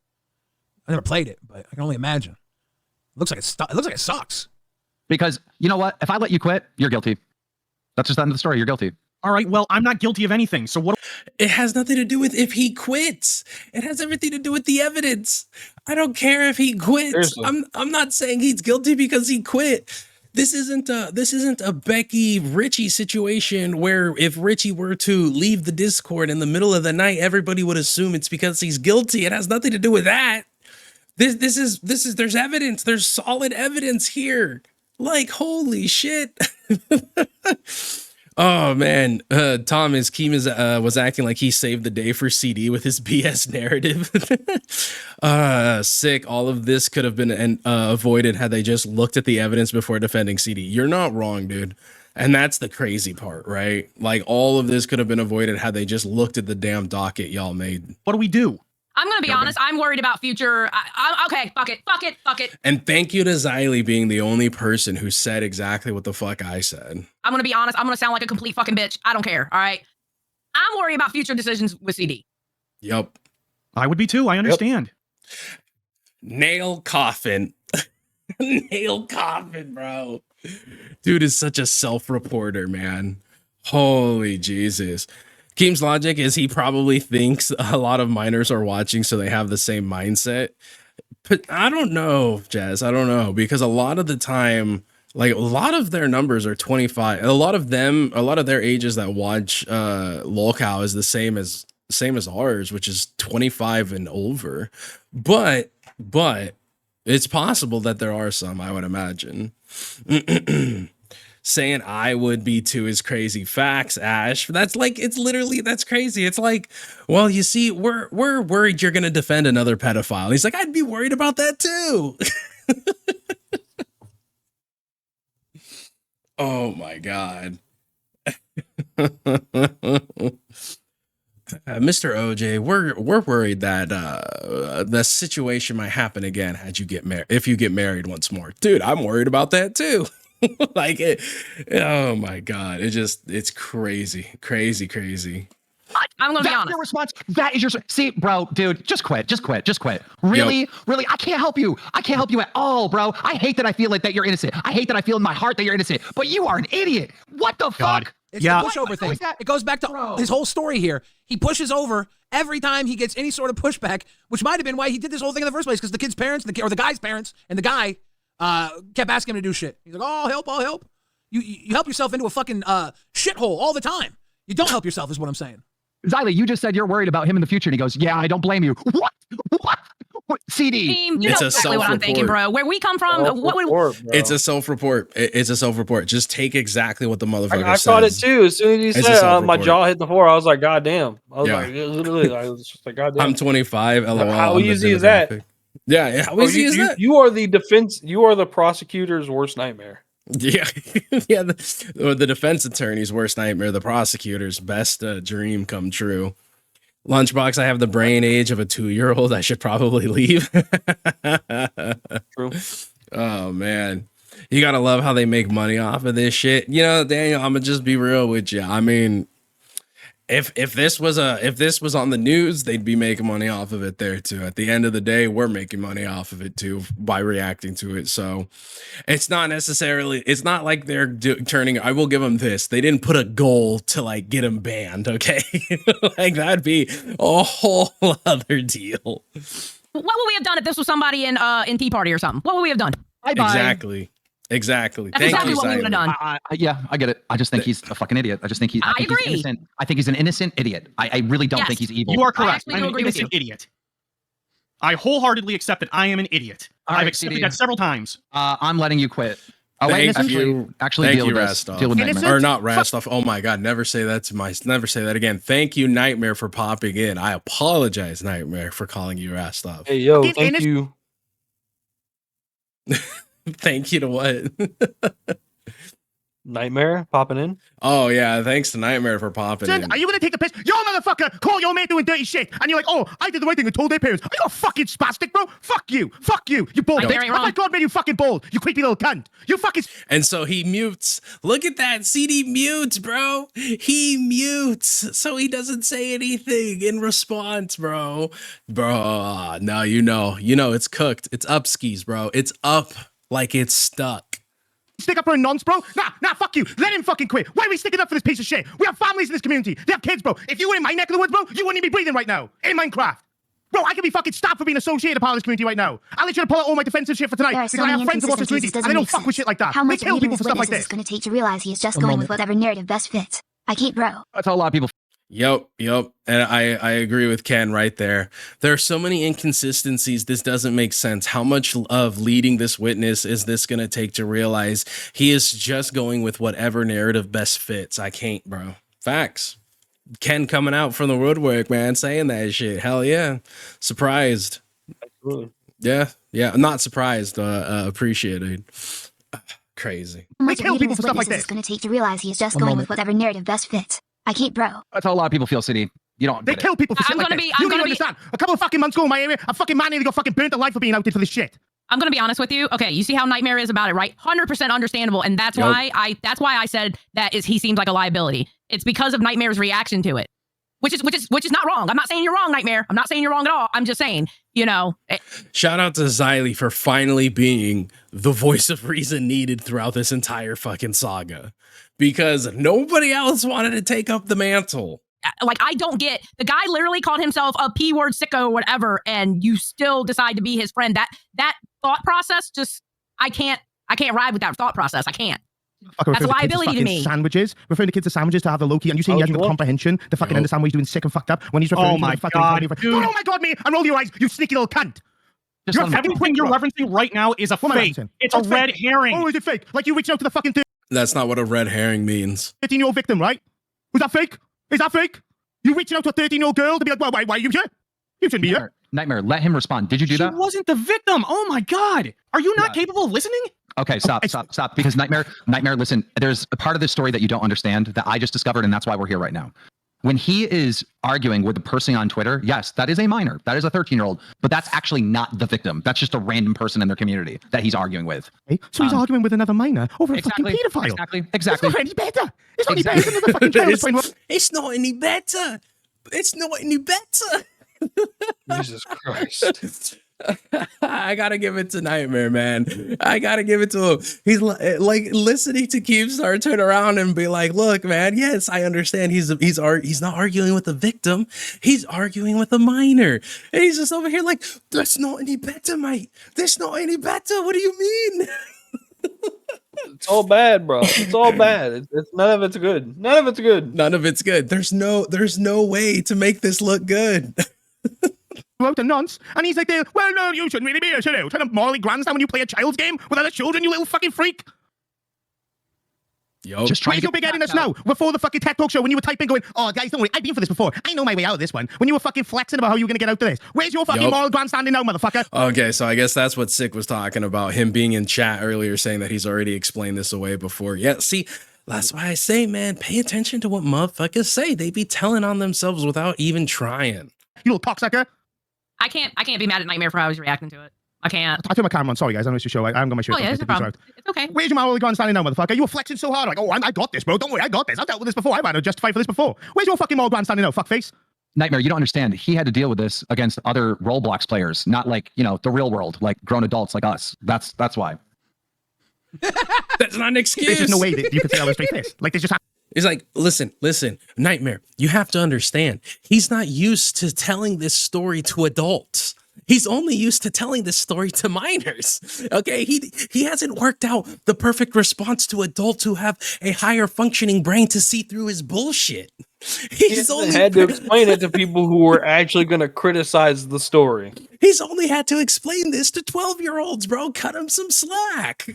I never played it, but I can only imagine. It looks like it sucks. Because you know what? If I let you quit, you're guilty. That's just the end of the story. You're guilty. All right, well, I'm not guilty of anything. So what? It has nothing to do with if he quits. It has everything to do with the evidence. I don't care if he quits. I'm not saying he's guilty because he quit. This isn't a Becky Richie situation where if Richie were to leave the Discord in the middle of the night, everybody would assume it's because he's guilty. It has nothing to do with that. This is there's evidence. There's solid evidence here. Like, holy shit. Oh man, Thomas Keem was acting like he saved the day for CD with his BS narrative. Sick. All of this could have been avoided had they just looked at the evidence before defending CD. You're not wrong, dude. And that's the crazy part, right? Like, all of this could have been avoided had they just looked at the damn docket y'all made. What do we do? I'm going to be honest. I'm worried about future. Okay, fuck it. And thank you to Xylee being the only person who said exactly what the fuck I said. I'm going to be honest. I'm going to sound like a complete fucking bitch. I don't care. All right. I'm worried about future decisions with CD. Yup. I would be too. I understand. Yep. Nail coffin. Nail coffin, bro. Dude is such a self-reporter, man. Holy Jesus. Keem's logic is he probably thinks a lot of minors are watching, so they have the same mindset. But I don't know, Jazz. I don't know, because a lot of the time, like, a lot of their numbers are 25. A lot of their ages that watch LolCow is the same as ours, which is 25 and over. But it's possible that there are some, I would imagine. Saying I would be too is crazy. Facts, Ash. That's crazy. It's like, well, you see, we're worried you're gonna defend another pedophile. He's like, I'd be worried about that too. Oh my God. Mr. OJ, we're worried that the situation might happen again if you get married once more. Dude, I'm worried about that too. Like it, oh my God, it's crazy. I'm gonna be That's honest. your response. That is your see, bro, dude. Just quit. Really, really. I can't help you. I can't help you at all, bro. I hate that I feel like that you're innocent. I hate that I feel in my heart that you're innocent. But you are an idiot. What the fuck? It's the pushover thing. It goes back to his whole story here. He pushes over every time he gets any sort of pushback, which might have been why he did this whole thing in the first place, because the kid's parents, or the guy's parents, and the guy kept asking him to do shit. He's like, oh, I'll help. You help yourself into a fucking shithole all the time. You don't help yourself is what I'm saying. Xylee, you just said you're worried about him in the future, and he goes, yeah, I don't blame you. What? CD? Keem, you know exactly what I'm thinking, bro. Where we come from, it's a self-report. It's a self-report. Just take exactly what the motherfucker says. I thought it too. As soon as he said, my jaw hit the floor. I was like, God damn. I was like, literally, I was just like, God damn. I'm 25. LOL. How easy is that? Yeah. How easy is that? You are the defense. You are the prosecutor's worst nightmare. Yeah. Yeah. The defense attorney's worst nightmare. The prosecutor's best dream come true. Lunchbox, I have the brain age of a 2-year-old. I should probably leave. True. Oh man, you gotta love how they make money off of this shit. You know, Daniel, I'm gonna just be real with you. I mean, if this was on the news, they'd be making money off of it there too. At the end of the day, we're making money off of it too by reacting to it. So it's not like they're turning. I will give them this. They didn't put a goal to like get him banned. Okay. Like that'd be a whole other deal. What would we have done if this was somebody in Tea Party or something? What would we have done? Exactly. That's Thank exactly you, what we would have done. Yeah, I get it. I just think he's a fucking idiot. I think he's innocent. I think he's an innocent idiot. I really don't think he's evil. You are correct. I'm an innocent idiot. I wholeheartedly accept that I am an idiot. I've accepted that several times. I'm letting you quit. Thank you. Actually, deal with this. Deal with Nightmare. Or not Rastoff. Oh my God. Never say that again. Thank you, Nightmare, for popping in. I apologize, Nightmare, for calling you Rastoff. Hey, yo, thank you. Thank you to what? Nightmare popping in. Oh yeah, thanks to Nightmare for popping in. Are you gonna take the piss? Yo, motherfucker, call your man doing dirty shit, and you're like, oh, I did the right thing and told their parents. Are you a fucking spastic, bro? Fuck you, you bald bitch. Oh my God, man, you fucking bald, you creepy little cunt. You fucking. And so he mutes. Look at that, CD mutes, bro. He mutes, so he doesn't say anything in response, bro. No, you know, it's cooked. It's up skis, bro. It's up like it's stuck. Stick up for a nonce, bro? Nah, fuck you. Let him fucking quit. Why are we sticking up for this piece of shit? We have families in this community. They have kids, bro. If you were in my neck of the woods, bro, you wouldn't even be breathing right now. In Minecraft. Bro, I could be fucking stopped for being associated with this community right now. I'll let you pull out all my defensive shit for tonight because I have friends who watch this community and they don't fuck with shit like that. How much they kill people for stuff like this. It's going to take to realize he is just going with whatever narrative best fits. I can't, bro. That's how a lot of people. Yep. And I agree with Ken right there. There are so many inconsistencies. This doesn't make sense. How much of leading this witness is this going to take to realize he is just going with whatever narrative best fits? I can't, bro. Facts. Ken coming out from the woodwork, man, saying that shit. Hell yeah. Surprised. Absolutely. Yeah. I'm not surprised. Appreciated. Crazy. How much of leading this witness is going to take to realize he is just going with whatever narrative best fits? I can't, bro. That's how a lot of people feel, CD. You don't. They kill people for shit like this. You don't understand. A couple of fucking months ago in my area, a fucking man nearly got fucking burnt alive for being outed for this shit. I'm gonna be honest with you. Okay, you see how Nightmare is about it, right? 100% understandable, and that's why I said that he seems like a liability. It's because of Nightmare's reaction to it, which is not wrong. I'm not saying you're wrong, Nightmare. I'm not saying you're wrong at all. I'm just saying, you know. Shout out to Xylee for finally being the voice of reason needed throughout this entire fucking saga, because nobody else wanted to take up the mantle. Like, I don't get, the guy literally called himself a P-word sicko or whatever, and you still decide to be his friend. That thought process, just, I can't ride with that thought process. I can't. That's a liability to me. Sandwiches, referring to kids to sandwiches to have the low key, and you saying he hasn't got comprehension to fucking understand what he's doing sick and fucked up when he's referring to the fucking. Oh my God, me! And roll your eyes, you sneaky little cunt. Everything you're referencing right now is a fake. It's a red herring. Oh, is it fake? Like you reached out to the fucking. That's not what a red herring means. 13-year-old victim, right? Was that fake? Is that fake? You reaching out to a 13-year-old girl to be like, well, why are you here? You shouldn't be here. Nightmare, let him respond. Did you do that? She wasn't the victim. Oh my God. Are you not capable of listening? Okay, stop. Because Nightmare, listen, there's a part of this story that you don't understand that I just discovered, and that's why we're here right now. When he is arguing with the person on Twitter, yes, that is a minor. That is a 13-year-old, but that's actually not the victim. That's just a random person in their community that he's arguing with. So he's arguing with another minor over a fucking pedophile. Exactly. It's not any better. It's not any better than the fucking child. It's not any better. It's not any better. Jesus Christ. I gotta give it to Nightmare, man. I gotta give it to him. He's like listening to Keemstar turn around and be like, "Look, man. Yes, I understand. He's not arguing with the victim. He's arguing with the minor, and he's just over here like, that's not any better, mate. That's not any better. What do you mean?" It's all bad, bro. It's all bad. It's none of it's good. None of it's good. None of it's good. There's no way to make this look good. Out the nonce, and he's like, well, no, you shouldn't really be here, should you? Trying to morally grandstand when you play a child's game with other children, you little fucking freak. Yo, Just trying Where's to your big headedness now? Before the fucking tech talk show, when you were typing, going, oh, guys, don't worry, I've been for this before. I know my way out of this one. When you were fucking flexing about how you were going to get out of this. Where's your fucking moral grandstanding now, motherfucker? Okay, so I guess that's what Sick was talking about. Him being in chat earlier saying that he's already explained this away before. Yeah, see, that's why I say, man, pay attention to what motherfuckers say. They be telling on themselves without even trying. You little cocksucker. I can't be mad at Nightmare for how he's reacting to it. I can't. I turn my camera on. Sorry, guys. I missed your show. I haven't got my shirt. Oh, yeah, it's no problem. It's okay. Where's your moral grandstanding now, motherfucker? You were flexing so hard. Like, oh, I got this, bro. Don't worry, I got this. I've dealt with this before. I've had to justify for this before. Where's your fucking moral grandstanding now, fuckface? Nightmare, you don't understand. He had to deal with this against other Roblox players, not like, you know, the real world, like grown adults like us. That's why. That's not an excuse. There's just no way that you could say I was straight face. Like, there's just... It's like, listen, Nightmare, you have to understand. He's not used to telling this story to adults. He's only used to telling this story to minors. Okay, he hasn't worked out the perfect response to adults who have a higher functioning brain to see through his bullshit. He's only had to explain it to people who were actually going to criticize the story. He's only had to explain this to 12-year-olds, bro. Cut him some slack.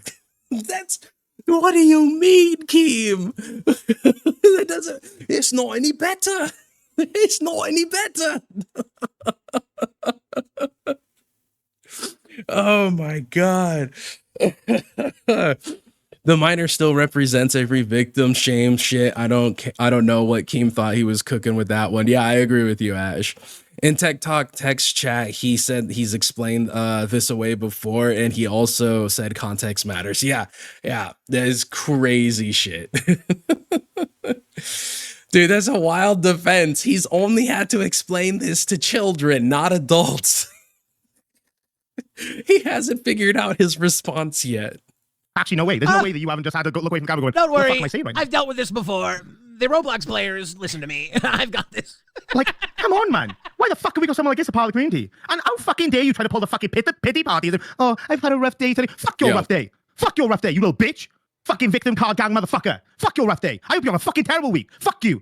That's... What do you mean, Keem? That doesn't... It's not any better. It's not any better. Oh my God. The minor still represents every victim. Shame shit. I don't know what Keem thought he was cooking with that one. Yeah, I agree with you, Ash. In Tech Talk text chat, he said he's explained this away before, and he also said context matters. Yeah, that is crazy shit. Dude, that's a wild defense. He's only had to explain this to children, not adults. He hasn't figured out his response yet. Actually, no way. There's no way that you haven't just had to look away from camera going, don't worry, what the fuck am I saying right now? I've dealt with this before. The Roblox players, listen to me. I've got this. Like, come on, man. Why the fuck could we got someone like this a part of the community? And how fucking dare you try to pull the fucking pity party? Oh, I've had a rough day today. Fuck your rough day. Fuck your rough day, you little bitch. Fucking victim card gang motherfucker. Fuck your rough day. I hope you're on a fucking terrible week. Fuck you.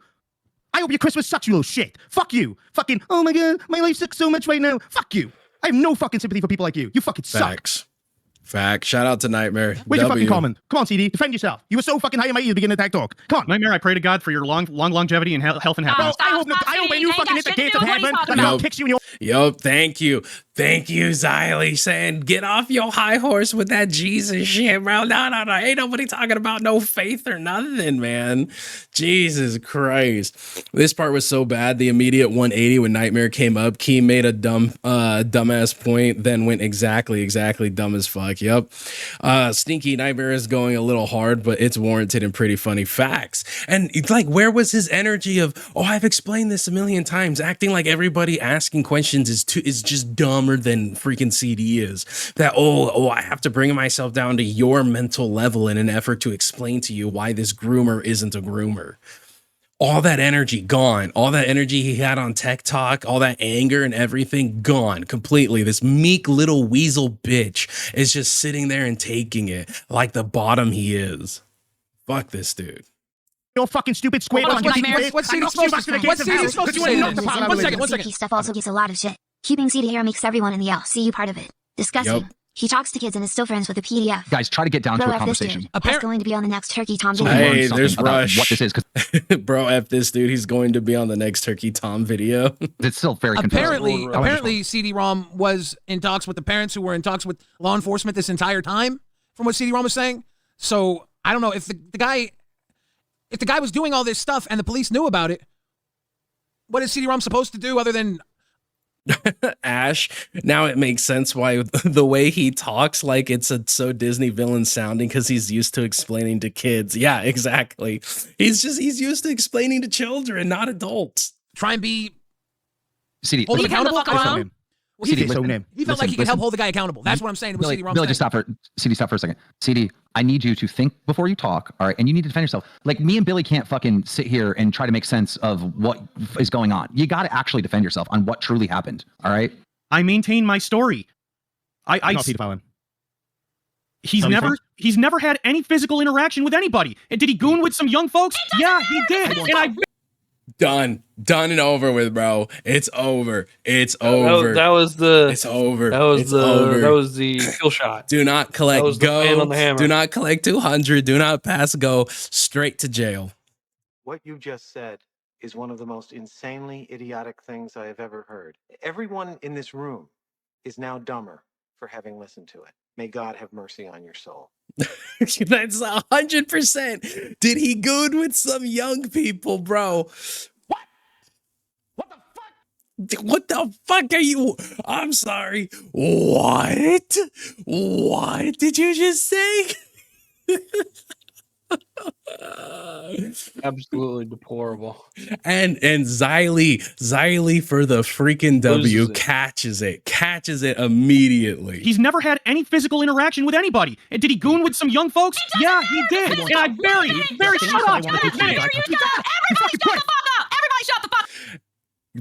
I hope your Christmas sucks, you little shit. Fuck you. Fucking, oh my God, my life sucks so much right now. Fuck you. I have no fucking sympathy for people like you. You fucking suck. Facts. Shout out to Nightmare. Where's your fucking comment? Come on, CD. Defend yourself. You were so fucking high and mighty at the beginning of Tech Talk. Come on. Nightmare, I pray to God for your long longevity and health and happiness. I hope when you fucking hit the gates of heaven, and I'll kick you in your... Yo, thank you. Thank you, Xylee, saying get off your high horse with that Jesus shit, bro. No. Ain't nobody talking about no faith or nothing, man. Jesus Christ. This part was so bad. The immediate 180 when Nightmare came up, Keem made a dumbass point, then went exactly dumb as fuck. Yep. Stinky Nightmare is going a little hard, but it's warranted and pretty funny. Facts. And it's like, where was his energy of, oh, I've explained this a million times, acting like everybody asking questions is just dumber than freaking CD is. That, oh, I have to bring myself down to your mental level in an effort to explain to you why this groomer isn't a groomer. All that energy gone. All that energy he had on Tech Talk, all that anger and everything gone completely. This meek little weasel bitch is just sitting there and taking it like the bottom he is. Fuck this dude. Your fucking stupid squid. What's CD supposed to say? One second. Stuff also gets a lot of shit. Keeping CD here makes everyone in the LCU part of it. Disgusting. Yep. He talks to kids and is still friends with the PDF. Guys, try to get down to a conversation. He's going to be on the next Turkey Tom video. Hey, there's Rush. What this is, bro, F this dude. He's going to be on the next Turkey Tom video. It's still very confusing. Apparently, CD Rom was in talks with the parents who were in talks with law enforcement this entire time, from what CD Rom was saying. So I don't know if the guy was doing all this stuff and the police knew about it. What is CD Rom supposed to do other than... Ash, now it makes sense why the way he talks like it's so Disney villain sounding, because he's used to explaining to kids. Yeah, exactly. He's used to explaining to children, not adults. Try and be CD, Hold him Leave him the accountable. fuck I don't alone. know. Well, he, CD, felt listen, he felt like he could help hold the guy accountable. That's what I'm saying. With Billy, CD Rom Billy, just saying. stop for CD. Stop for a second. CD, I need you to think before you talk. All right, and you need to defend yourself. Like me and Billy can't fucking sit here and try to make sense of what is going on. You got to actually defend yourself on what truly happened. All right. I maintain my story. Not pedophiling. He's never had any physical interaction with anybody. And did he goon with some young folks? Yeah, he did. And I Done and over with, bro. It's over. It's over. That was the. It's over. That was it's the. over. That was the kill shot. Do not collect That was the fan go. on the hammer. Do not collect 200. Do not pass go. Straight to jail. What you just said is one of the most insanely idiotic things I have ever heard. Everyone in this room is now dumber for having listened to it. May God have mercy on your soul. That's 100%. Did he goon with some young people, bro? What the fuck are you? I'm sorry. What? What did you just say? Absolutely deplorable. And Xylee for the freaking W Loses it. catches it immediately. He's never had any physical interaction with anybody. And did he goon with some young folks? Yeah, he did. And I very shut up. Everybody shut the fuck up. Everybody shut the fuck up.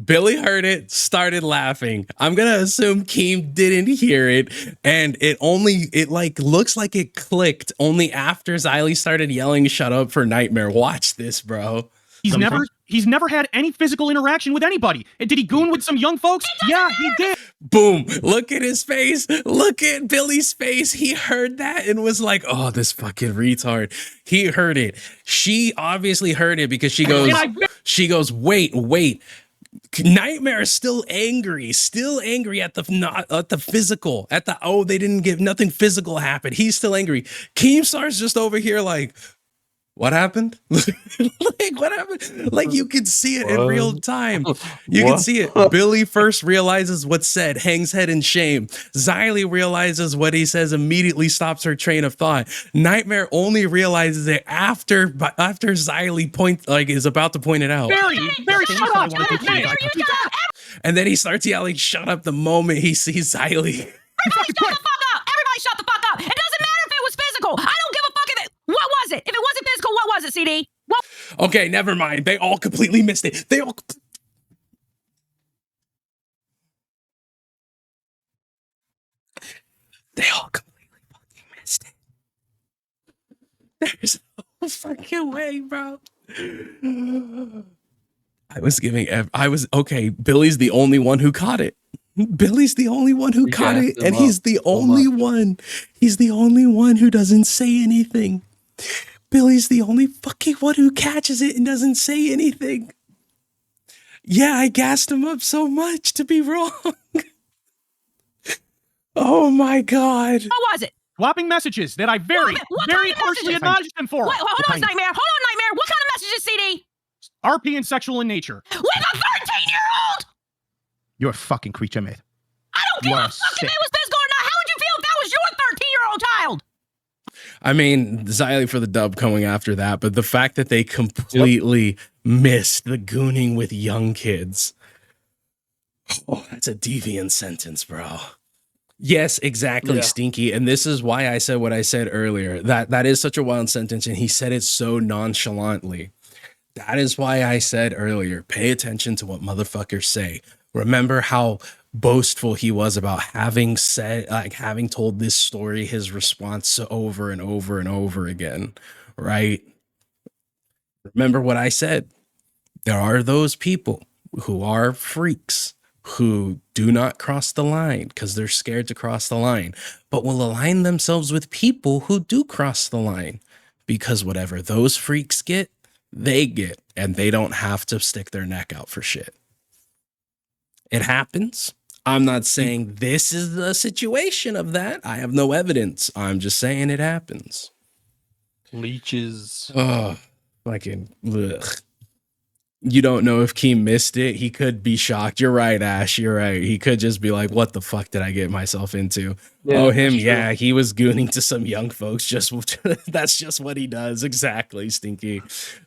Billy heard it, started laughing. I'm gonna assume Keem didn't hear it, and it looks like it clicked only after Xylee started yelling "Shut up" for Nightmare. Watch this, bro. He's never had any physical interaction with anybody. And did he goon with some young folks? Yeah, he did. Boom. Look at his face. Look at Billy's face. He heard that and was like, oh, this fucking retard. He heard it. She obviously heard it because she goes, wait. Nightmare is still angry at the physical, they didn't give nothing physical happened. He's still angry. Keemstar's just over here like, what happened? Like, what happened? Like, you can see it in real time. You can see it. Billy first realizes what's said, hangs head in shame. Xylee realizes what he says, immediately stops her train of thought. Nightmare only realizes it after Xylee is about to point it out. Very shut up. And then he starts yelling, shut up, the moment he sees Xylee. Everybody shut the fuck up. Everybody shut the fuck up. It doesn't matter if it was physical. I don't give a fuck if it. What was it? If it wasn't physical, what was it, CD? What? Okay, never mind. They all completely missed it. They all completely fucking missed it. There's no fucking way, bro. Billy's the only one who caught it. Billy's the only one who caught it, and he's the only one. He's the only one who doesn't say anything. Billy's the only fucking one who catches it and doesn't say anything. Yeah, I gassed him up so much to be wrong. Oh my God. What was it? Swapping messages that I very harshly admonished him for. Wait, hold on, Nightmare. Hold on, Nightmare. What kind of messages, CD? RP and sexual in nature. With a 13-year-old? You're a fucking creature, mate. I don't give a fuck if it was physical or not. How would you feel if that was your 13-year-old child? I mean, Xylee for the dub coming after that, but the fact that they completely missed the gooning with young kids. Oh, that's a deviant sentence, bro. Yes, exactly, Stinky. And this is why I said what I said earlier. That is such a wild sentence, and he said it so nonchalantly. That is why I said earlier, pay attention to what motherfuckers say. Remember how boastful he was about having told this story, his response over and over and over again, right? Remember what I said. There are those people who are freaks who do not cross the line because they're scared to cross the line, but will align themselves with people who do cross the line because whatever those freaks get, they get, and they don't have to stick their neck out for shit. It happens. I'm not saying this is the situation of that. I have no evidence. I'm just saying it happens. Leeches. Oh, fucking ugh. You don't know if Keem missed it. He could be shocked. You're right, Ash. You're right. He could just be like, what the fuck did I get myself into? Yeah, oh, him. that's true. Yeah, he was gooning to some young folks. Just that's just what he does. Exactly, Stinky.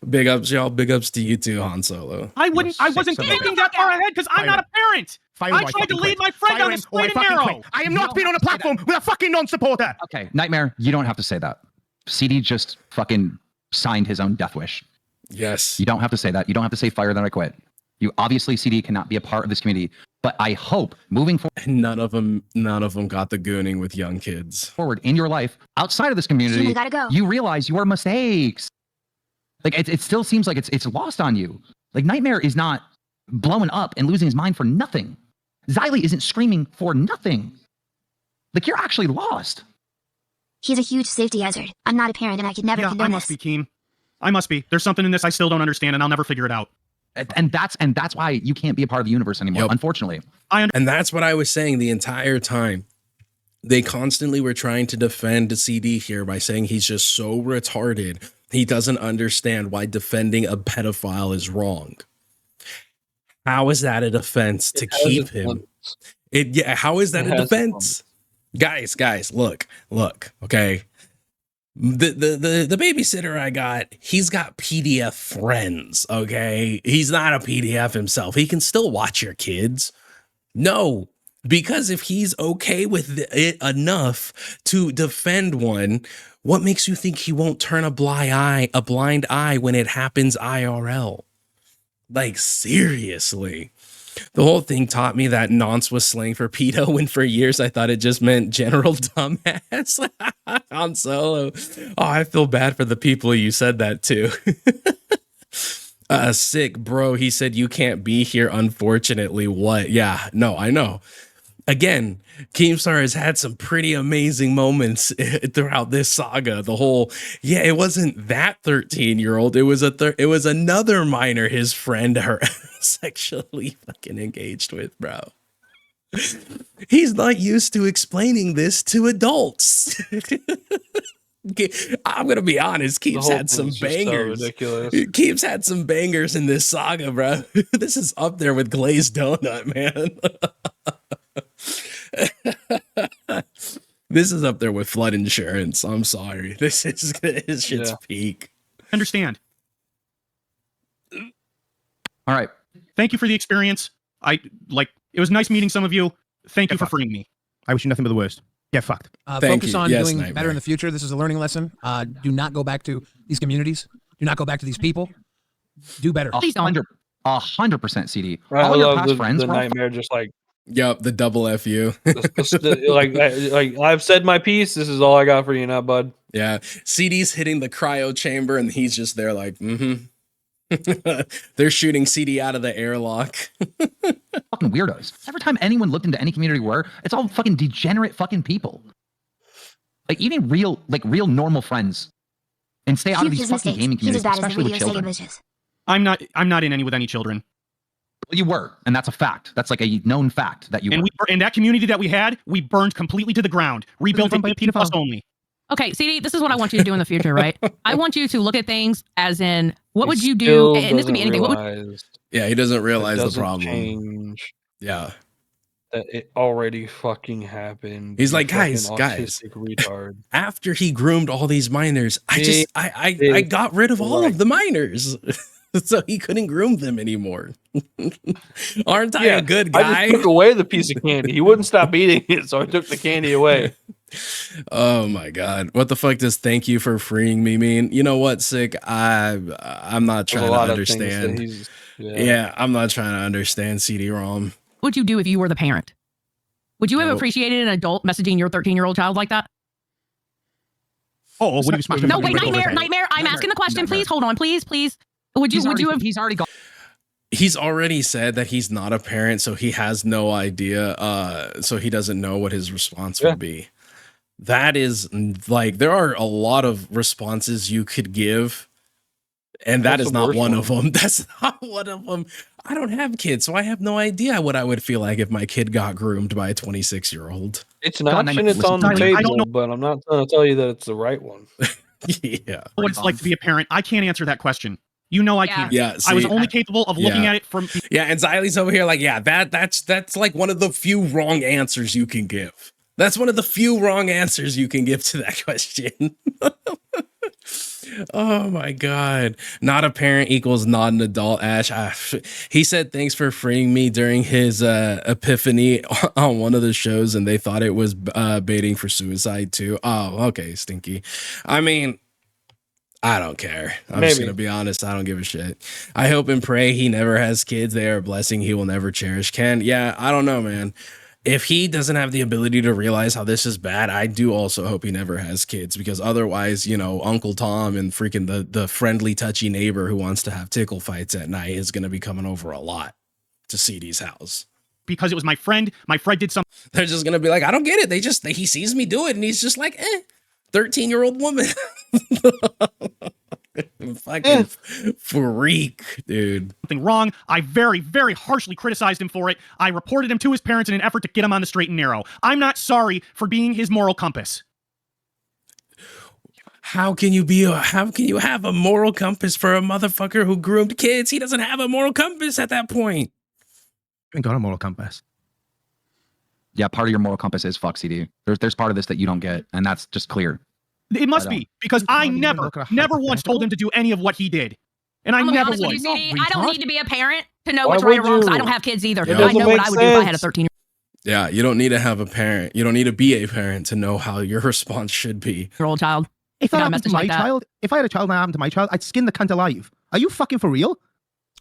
Big ups, y'all. Big ups to you too, Han Solo. I wasn't thinking that far ahead because I'm not a parent. I tried to lead my friend down the straight and narrow. I am not being on a platform with a fucking non-supporter. Okay, Nightmare, you don't have to say that. CD just fucking signed his own death wish. Yes. You don't have to say that. You don't have to say fire then I quit. You obviously, CD cannot be a part of this community, but I hope moving none of them got the gooning with young kids. forward in your life outside of this community, We gotta go. you realize your mistakes. Like it still seems like it's lost on you. Like Nightmare is not blowing up and losing his mind for nothing. Xylee isn't screaming for nothing. Like you're actually lost. He's a huge safety hazard. I'm not a parent and I could never Yeah, condone I must this. be Keem. I must be. There's something in this I still don't understand, and I'll never figure it out. And that's why you can't be a part of the universe anymore, Yep. unfortunately. And that's what I was saying the entire time. They constantly were trying to defend CD here by saying he's just so retarded. He doesn't understand why defending a pedophile is wrong. How is that a defense to keep him? How is that a defense? Guys, look, okay. The babysitter I got, he's got PDF friends, okay? He's not a PDF himself. He can still watch your kids. No, because if he's okay with it enough to defend one, what makes you think he won't turn a blind eye when it happens IRL? Like, seriously. The whole thing taught me that nonce was slang for pedo, when for years I thought it just meant general dumbass. Han Solo. Oh, I feel bad for the people you said that to. Sick, bro. He said you can't be here, unfortunately. What? Yeah, no, I know. Again, Keemstar has had some pretty amazing moments throughout this saga. The whole, it wasn't that 13-year-old. It was another minor his friend her sexually fucking engaged with, bro. He's not used to explaining this to adults. I'm gonna be honest. Keem's had some bangers. So ridiculous. Keem's had some bangers in this saga, bro. This is up there with glazed donut, man. This is up there with flood insurance. I'm sorry. This shit's peak. Understand. All right. Thank you for the experience. It was nice meeting some of you. Thank you for freeing me. I wish you nothing but the worst. Get fucked. Focus on doing Nightmare. better in the future. This is a learning lesson. Do not go back to these communities. Do not go back to these people. Do better. 100% CD. I All your love past the friends were all Nightmare just like, Yep, the double FU. like I've said my piece. This is all I got for you now, bud. Yeah. CD's hitting the cryo chamber and he's just there like, They're shooting CD out of the airlock. fucking weirdos. Every time anyone looked into any community where it's all fucking degenerate fucking people. Like even real normal friends. And stay out of these fucking gaming communities, especially with children. I'm not in any with any children. Well, you were, and that's a fact. That's like a known fact that you were. And that community that we had, we burned completely to the ground. Rebuilt in 18 plus only. Okay, CD, this is what I want you to do in the future, right? I want you to look at things as in, what would you do? And this could be anything. Yeah, he doesn't realize the problem. Change yeah. That it already fucking happened. He's like, guys. Retard. After he groomed all these minors, I got rid of all of the minors. So he couldn't groom them anymore. Aren't I a good guy? I just took away the piece of candy. He wouldn't stop eating it, so I took the candy away. Oh my god. What the fuck does thank you for freeing me mean? You know what, Sick? I'm not trying to understand. I'm not trying to understand CD Rom. What would you do if you were the parent? Would you have appreciated an adult messaging your 13-year-old child like that? Oh, what do you smash? No, wait, Nightmare. I'm asking the question. Please hold on. Please. Would you have? He's already gone. He's already said that he's not a parent, so he has no idea. So he doesn't know what his response would be. That is like, there are a lot of responses you could give, and that is not one of them. That's not one of them. I don't have kids, so I have no idea what I would feel like if my kid got groomed by a 26-year-old. It's an option. It's on the table, but I'm not going to tell you that it's the right one. Yeah. What it's like to be a parent. I can't answer that question. You know I Yeah. can't. Yeah, I was see, only capable of looking yeah. at it from. Yeah, and Xylie's over here like, yeah, that's like one of the few wrong answers you can give. That's one of the few wrong answers you can give to that question. Oh my God. Not a parent equals not an adult, Ash. He said thanks for freeing me during his epiphany on one of the shows, and they thought it was baiting for suicide too. Oh, okay, Stinky. I mean, I don't care. I'm just going to be honest. I don't give a shit. I hope and pray he never has kids. They are a blessing he will never cherish. Ken, yeah, I don't know, man. If he doesn't have the ability to realize how this is bad, I do also hope he never has kids, because otherwise, you know, Uncle Tom and freaking the friendly, touchy neighbor who wants to have tickle fights at night is going to be coming over a lot to CD's house. Because it was my friend. My friend did something. They're just going to be like, I don't get it. He sees me do it and he's just like, 13-year-old woman. Fucking freak, dude. Something wrong. I very, very harshly criticized him for it. I reported him to his parents in an effort to get him on the straight and narrow. I'm not sorry for being his moral compass. How can you have a moral compass for a motherfucker who groomed kids? He doesn't have a moral compass at that point. I ain't got a moral compass. Yeah, part of your moral compass is fuck CD. There's part of this that you don't get, and that's just clear. It must be, because I never once told him to do any of what he did. And I never would. You, CD, I don't need to be a parent to know what's right or wrong, because I don't have kids either. Yeah. I know what I would do if I had a 13-year-old. Yeah, you don't need to have a parent. You don't need to be a parent to know how your response should be. Old child. If that happened to my child, if I had a child and that happened to my child, I'd skin the cunt alive. Are you fucking for real?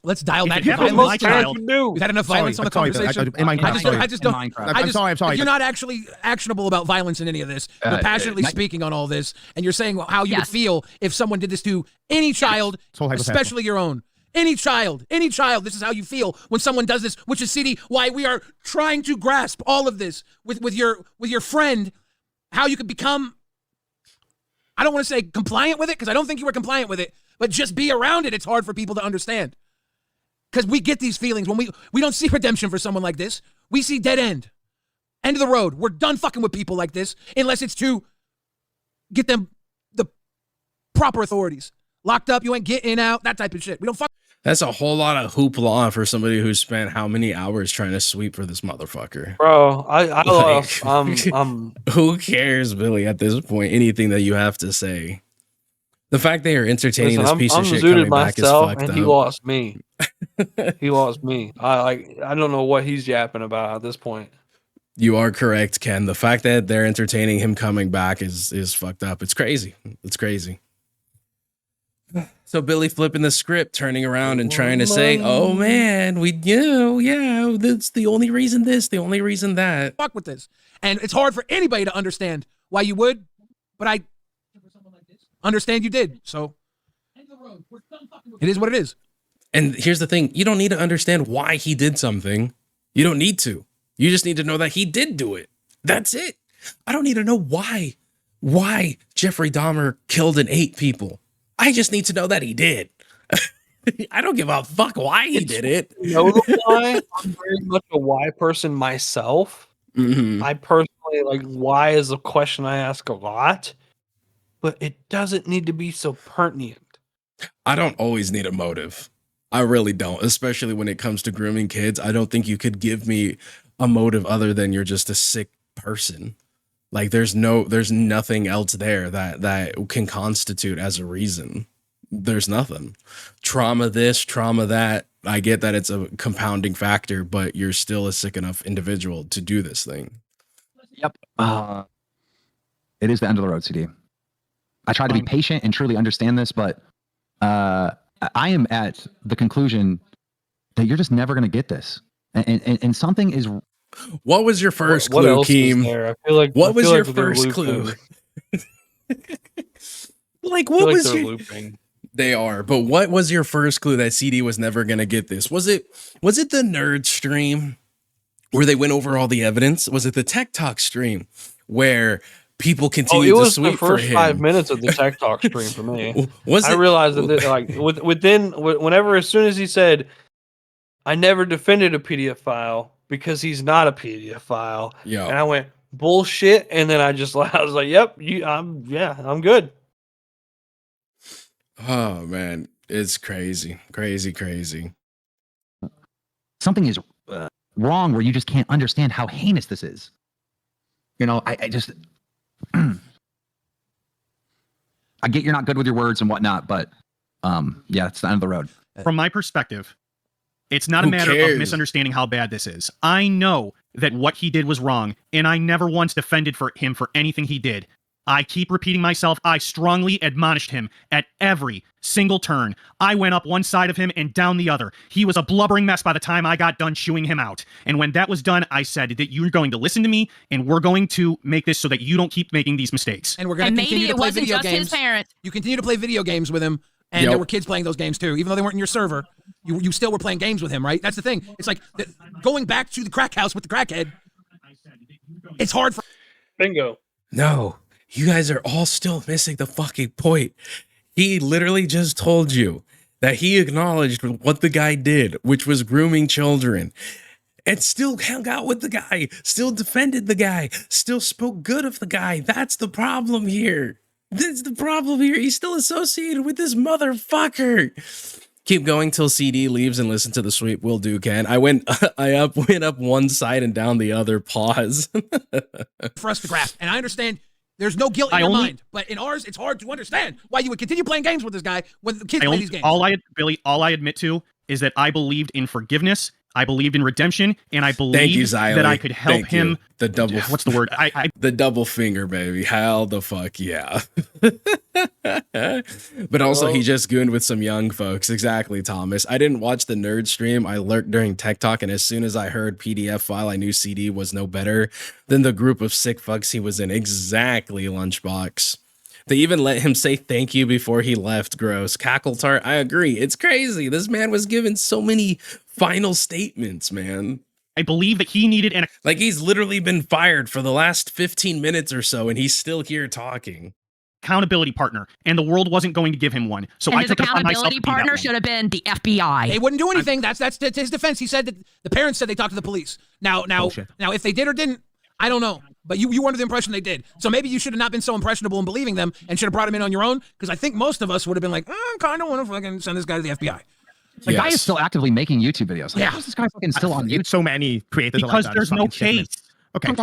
Let's dial back. We've had enough violence on the conversation. I just don't. I'm sorry. If you're not actually actionable about violence in any of this, you're passionately speaking on all this, and you're saying how you would feel if someone did this to any child, especially your own. Any child, this is how you feel when someone does this, which is, CD, why we are trying to grasp all of this with your friend, how you could become, I don't want to say compliant with it, because I don't think you were compliant with it, but just be around it. It's hard for people to understand. Because we get these feelings when we don't see redemption for someone like this. We see dead end. End of the road. We're done fucking with people like this, unless it's to get them the proper authorities. Locked up, you ain't getting out, that type of shit. We don't fuck. That's a whole lot of hoopla for somebody who spent how many hours trying to sweep for this motherfucker. Bro, who cares, Billy, at this point? Anything that you have to say. The fact they are entertaining this piece of shit coming back is fucked up. He lost me. He lost me. I don't know what he's yapping about at this point. You are correct, Ken. The fact that they're entertaining him coming back is fucked up. It's crazy. It's crazy. So Billy flipping the script, turning around and trying to say, "Oh man, that's the only reason this, the only reason that." Fuck with this, and it's hard for anybody to understand why you would, but I understand you did. So it is what it is. And here's the thing: you don't need to understand why he did something. You don't need to. You just need to know that he did do it. That's it. I don't need to know why Jeffrey Dahmer killed and ate people. I just need to know that he did. I don't give a fuck why he did it. You know why? I'm very much a why person myself. Mm-hmm. I personally, like, why is a question I ask a lot, but it doesn't need to be so pertinent. I don't always need a motive. I really don't, especially when it comes to grooming kids. I don't think you could give me a motive other than you're just a sick person. Like there's nothing else there that can constitute as a reason. There's nothing. Trauma this, trauma that. I get that it's a compounding factor, but you're still a sick enough individual to do this thing. Yep. It is the end of the road, CD. I try to be patient and truly understand this, but I am at the conclusion that you're just never going to get this. And something is. What was your first clue, Keem? I feel like what was your first clue? Like what was your looping? They are, but what was your first clue that CD was never gonna get this? Was it the nerd stream where they went over all the evidence? Was it the Tech Talk stream where people continued to sweep for him? It was the first 5 minutes of the Tech Talk stream for me. Was it? I realized that like whenever as soon as he said, "I never defended a PDF file," because he's not a PDF file. Yeah. And I went, bullshit. And then I was like, yep, I'm good. Oh man. It's crazy, crazy. Something is wrong where you just can't understand how heinous this is. You know, I just I get you're not good with your words and whatnot, but yeah, it's the end of the road. From my perspective, it's not a Who matter cares? of misunderstanding how bad this is. I know that what he did was wrong, and I never once defended him for anything he did. I keep repeating myself. I strongly admonished him at every single turn. I went up one side of him and down the other. He was a blubbering mess by the time I got done chewing him out. And when that was done, I said that you're going to listen to me, and we're going to make this so that you don't keep making these mistakes. And we're going to continue to play video games. His parents. You continue to play video games with him, and there were kids playing those games too. Even though they weren't in your server, you still were playing games with him, right? That's the thing. It's like going back to the crack house with the crackhead. It's hard for... Bingo. No, you guys are all still missing the fucking point. He literally just told you that he acknowledged what the guy did, which was grooming children, and still hung out with the guy, still defended the guy, still spoke good of the guy. That's the problem here. That's the problem here. He's still associated with this motherfucker. Keep going till CD leaves and listen to the sweep. Will do, Ken. I went up one side and down the other. Pause. for us to grasp. And I understand there's no guilt in your mind, but in ours, it's hard to understand why you would continue playing games with this guy when the kids play these games. All I admit to is that I believed in forgiveness. I believed in redemption, and I believed that I could help him. The double, what's the word? The double finger, baby. Hell the fuck yeah. But also, he just gooned with some young folks. Exactly, Thomas. I didn't watch the nerd stream. I lurked during Tech Talk, and as soon as I heard PDF file, I knew CD was no better than the group of sick fucks he was in. Exactly, Lunchbox. They even let him say thank you before he left. Gross. Cackletart, I agree. It's crazy. This man was given so many final statements, man. I believe that he needed like he's literally been fired for the last 15 minutes or so, and he's still here talking. Accountability partner, and the world wasn't going to give him one. So and I took it upon myself. Accountability partner should have been the FBI. They wouldn't do anything. That's his defense. He said that the parents said they talked to the police. Now, if they did or didn't, I don't know. But you were under the impression they did. So maybe you should have not been so impressionable in believing them and should have brought him in on your own. Because I think most of us would have been like, I kind of want to fucking send this guy to the FBI. The guy is still actively making YouTube videos. Like, how is this guy fucking still on YouTube? So many creators because are like that. There's no case. Okay.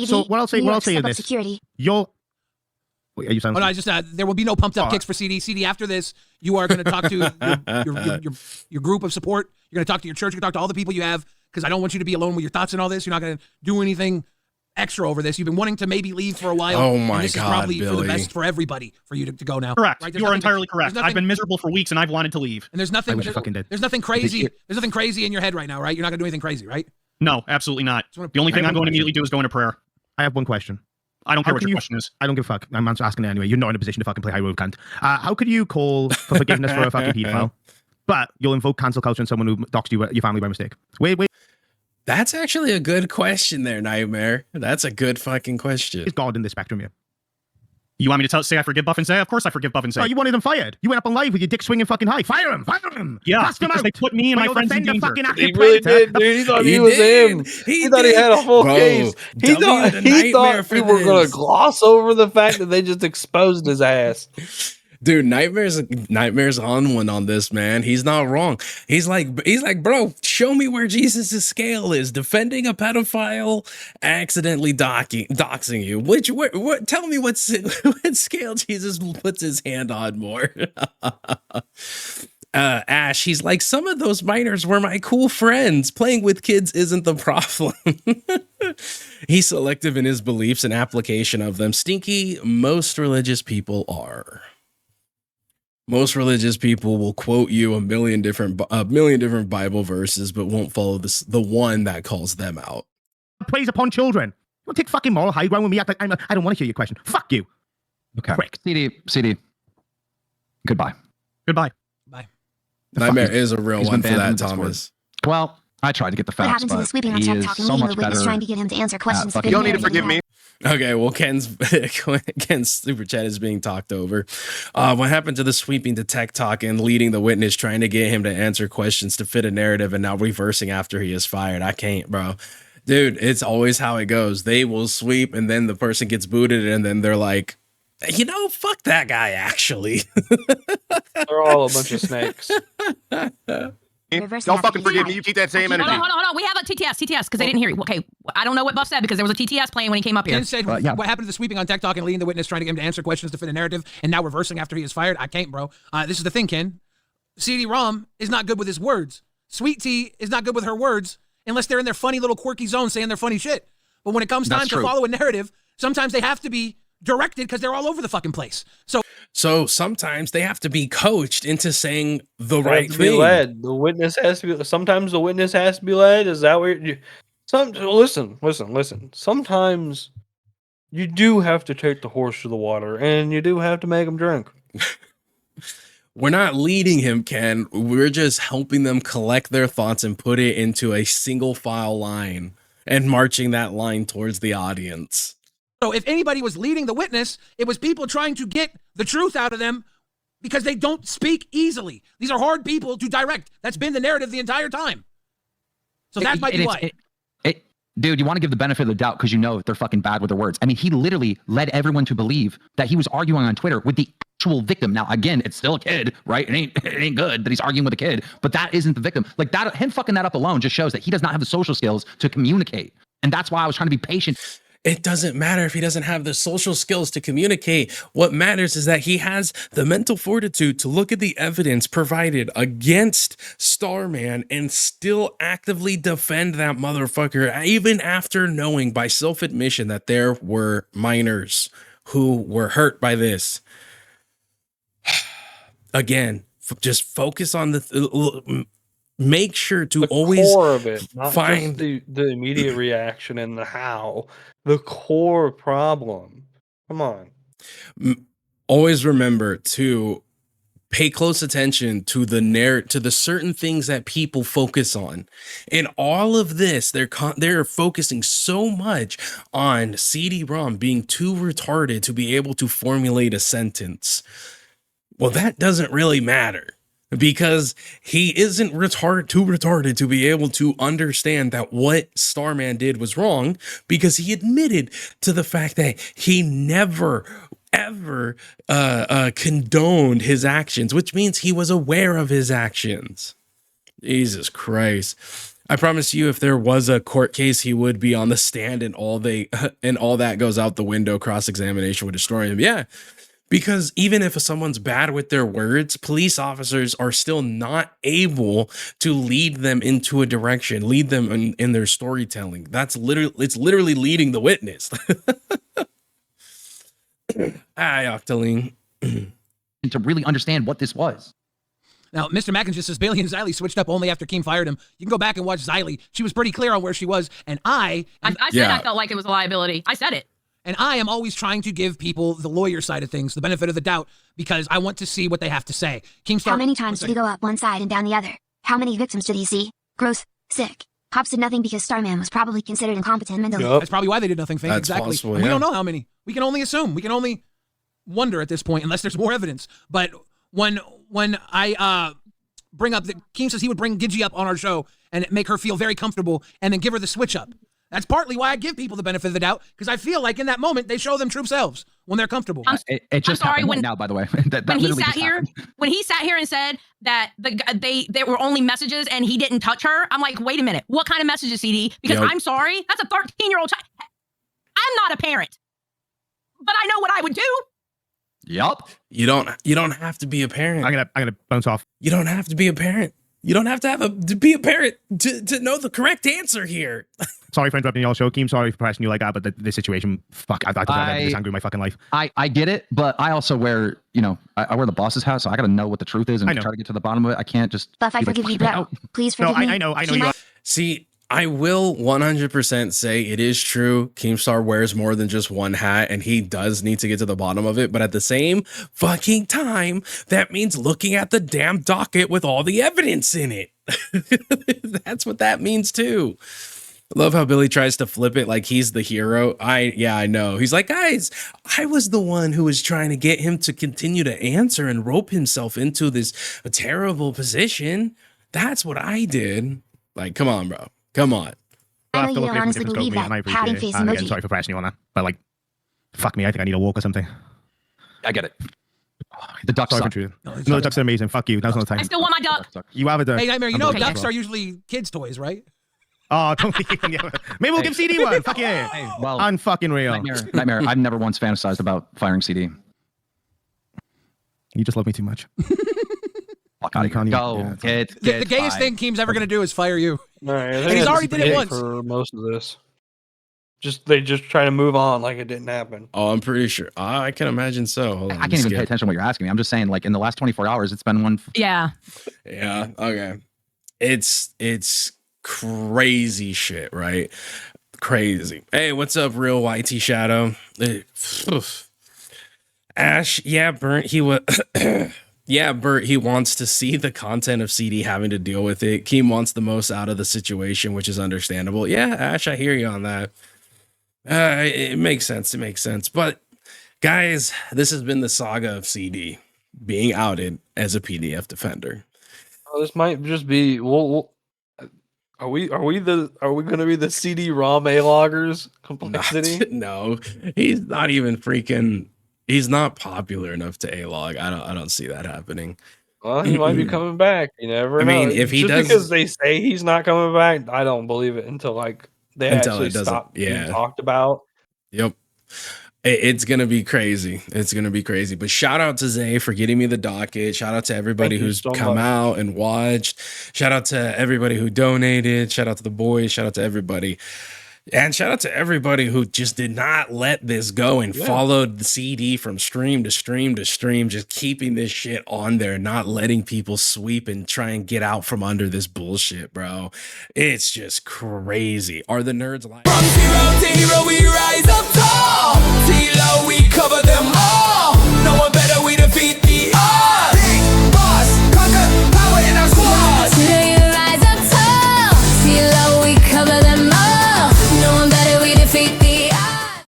So what I'll say is this: security. Wait, are you saying? Oh, no, I just there will be no pumped up kicks for CD. CD, after this, you are going to talk to your group of support. You're going to talk to your church. You're going to talk to all the people you have, because I don't want you to be alone with your thoughts and all this. You're not going to do anything extra over this. You've been wanting to maybe leave for a while. Oh my this God, is probably Billy. for the best for everybody for you to go now. Correct. Right? You are entirely correct. I've been miserable for weeks and I've wanted to leave. And there's nothing. I wish you fucking did. There's nothing crazy. There's nothing crazy in your head right now, right? You're not going to do anything crazy, right? No, absolutely not. The only thing I'm going to immediately do is go into prayer. I have one question. I don't care what your question is. I don't give a fuck. I'm asking it anyway. You're not in a position to fucking play high road cunt. How could you call for forgiveness for a fucking pedophile, but you'll invoke cancel culture on someone who doxed you your family by mistake? Wait. That's actually a good question there, Nightmare. That's a good fucking question. Is God in this spectrum here? You want me to say I forgive Buff and Say? Of course I forgive Buff and Say. Oh, you wanted him fired. You went up on live with your dick swinging fucking high. Fire him. Yeah, because they put me and my friends in danger. He really did, dude. He thought he was him. He thought he had a full case. He thought we were going to gloss over the fact that they just exposed his ass. Dude, Nightmare's on one on this, man. He's not wrong. He's like, bro, show me where Jesus' scale is. Defending a pedophile, accidentally doxing you. What? Tell me what scale Jesus puts his hand on more. Ash, he's like, some of those minors were my cool friends. Playing with kids isn't the problem. He's selective in his beliefs and application of them. Stinky, most religious people are. Most religious people will quote you a million different Bible verses, but won't follow the one that calls them out. Praise upon children. You want to take fucking moral high ground with me? I don't want to hear your question. Fuck you. Okay. Prick. CD. Goodbye. Bye. Nightmare is a real one for that, Thomas. Well, I tried to get the facts, What happened to the sweeping on Tech Talk and meeting with witness trying to get him to answer questions? You don't need to forgive me. Okay, well, Ken's super chat is being talked over. What happened to the sweeping to Tech Talk and leading the witness, trying to get him to answer questions to fit a narrative and now reversing after he is fired? I can't, bro. Dude, it's always how it goes. They will sweep and then the person gets booted and then they're like, You know, fuck that guy, actually. They're all a bunch of snakes. Don't fucking forgive me. You keep that same energy. Hold on. We have a TTS, because they didn't hear you. Okay, I don't know what Buff said because there was a TTS playing when he came up here. Ken said, what happened to the sweeping on TikTok and leading the witness, trying to get him to answer questions to fit a narrative, and now reversing after he is fired? I can't, bro. This is the thing, Ken. CD Rom is not good with his words. Sweet Tea is not good with her words unless they're in their funny little quirky zone saying their funny shit. But when it comes time to follow a narrative, sometimes they have to be directed because they're all over the fucking place. So sometimes they have to be coached into saying the right thing. Be led. The witness has to be. Sometimes the witness has to be led. Is that where you? Listen. Sometimes you do have to take the horse to the water, and you do have to make him drink. We're not leading him, Ken. We're just helping them collect their thoughts and put it into a single file line and marching that line towards the audience. So if anybody was leading the witness, it was people trying to get the truth out of them because they don't speak easily. These are hard people to direct. That's been the narrative the entire time. So that might be why. Dude, you want to give the benefit of the doubt because you know they're fucking bad with their words. I mean, he literally led everyone to believe that he was arguing on Twitter with the actual victim. Now, again, it's still a kid, right? It ain't good that he's arguing with a kid, but that isn't the victim. Like that, him fucking that up alone just shows that he does not have the social skills to communicate. And that's why I was trying to be patient. It doesn't matter if he doesn't have the social skills to communicate. What matters is that he has the mental fortitude to look at the evidence provided against Starman and still actively defend that motherfucker, even after knowing by self-admission that there were minors who were hurt by this. Again, just focus on the... Make sure to always core of it, not find just the immediate reaction and the how. The core problem. Come on. Always remember to pay close attention to the certain things that people focus on. In all of this, they're focusing so much on CD Rom being too retarded to be able to formulate a sentence. Well, that doesn't really matter. Because he isn't too retarded to be able to understand that what Starman did was wrong, because he admitted to the fact that he never, ever condoned his actions, which means he was aware of his actions. Jesus Christ. I promise you, if there was a court case, he would be on the stand and all that goes out the window. Cross-examination would destroy him. Yeah. Because even if someone's bad with their words, police officers are still not able to lead them into a direction, lead them in their storytelling. It's literally leading the witness. Hi, Octoling. To really understand what this was. Now, Mr. Mackins just says Bailey and Xylee switched up only after Keem fired him. You can go back and watch Xylee. She was pretty clear on where she was, and I said I felt like it was a liability. I said it. And I am always trying to give people the lawyer side of things, the benefit of the doubt, because I want to see what they have to say. How many times did he go up one side and down the other? How many victims did he see? Gross. Sick. Cops did nothing because Starman was probably considered incompetent mentally. Yep. That's probably why they did nothing, Fink. That's exactly. Possible, yeah. We don't know how many. We can only assume. We can only wonder at this point, unless there's more evidence. But when I bring up that Keem says he would bring Gidgey up on our show and make her feel very comfortable and then give her the switch up. That's partly why I give people the benefit of the doubt, because I feel like in that moment they show them true selves when they're comfortable. It just happened right now, by the way. When he sat here and said that they were only messages and he didn't touch her, I'm like, wait a minute, what kind of messages, CD? Because I'm sorry, that's a 13-year-old child. I'm not a parent, but I know what I would do. Yup. You don't have to be a parent. I'm gonna bounce off. You don't have to be a parent. You don't have to be a parent to know the correct answer here. Sorry for interrupting y'all show, Keem. Sorry for pressing you like that, but the situation, fuck, I thought I'd be this angry in my fucking life. I get it, but I also wear, I wear the boss's hat, so I gotta know what the truth is and try to get to the bottom of it. I can't just. Buff, I forgive you, bro. Please forgive me. I know you. See, I will 100% say it is true. Keemstar wears more than just one hat, and he does need to get to the bottom of it. But at the same fucking time, that means looking at the damn docket with all the evidence in it. That's what that means too. I love how Billy tries to flip it like he's the hero. I know. He's like, guys, I was the one who was trying to get him to continue to answer and rope himself into this terrible position. That's what I did. Like, come on, bro. Come on. I know you don't honestly believe that. Pouting face emoji. Sorry for pressing you on that, but like, fuck me, I think I need a walk or something. I get it. The ducks Sorry for suck. intruding. No, the ducks are amazing. Fuck you. That's not the I time. still want my duck. You have a duck. Hey, Nightmare, you I'm know sorry. ducks are usually kids' toys, right? Oh, don't yeah. Maybe we'll give CD one. Fuck yeah. Hey, well, Unfucking real. Nightmare. I've never once fantasized about firing CD. You just love me too much. Fuck out of here. Go. Yeah, Get The gayest thing Keem's ever gonna do is fire you. All right, And he's already did it once. for most of this. They just try to move on like it didn't happen. Oh, I'm pretty sure. I can imagine so. Hold on, I can't even pay attention to what you're asking me. I'm just saying, like in the last 24 hours, it's been one. Yeah. Yeah. Okay. It's crazy shit, right? Crazy. Hey, what's up, real YT Shadow? Ash, yeah, Burnt. He was. Yeah, Bert, he wants to see the content of CD having to deal with it. Keem wants the most out of the situation, which is understandable. Yeah, Ash, I hear you on that. It makes sense. It makes sense. But guys, this has been the saga of CD being outed as a PDF defender. Oh, this might just be. Are we going to be the CD Rom loggers? Kmplxity? No, he's not even freaking. He's not popular enough to A-log. I don't see that happening. Well, he might be coming back. You never know. mean, if he just does, because they say he's not coming back, I don't believe it until like they actually stop being talked about. Yep. It's gonna be crazy. It's gonna be crazy. But shout out to Zay for getting me the docket. Shout out to everybody who's come out and watched. Shout out to everybody who donated. Shout out to the boys. Shout out to everybody. And shout out to everybody who just did not let this go and followed the CD from stream to stream to stream, just keeping this shit on there, not letting people sweep and try and get out from under this bullshit, bro. It's just crazy. Are the nerds like? From zero to hero, we rise up tall. Till we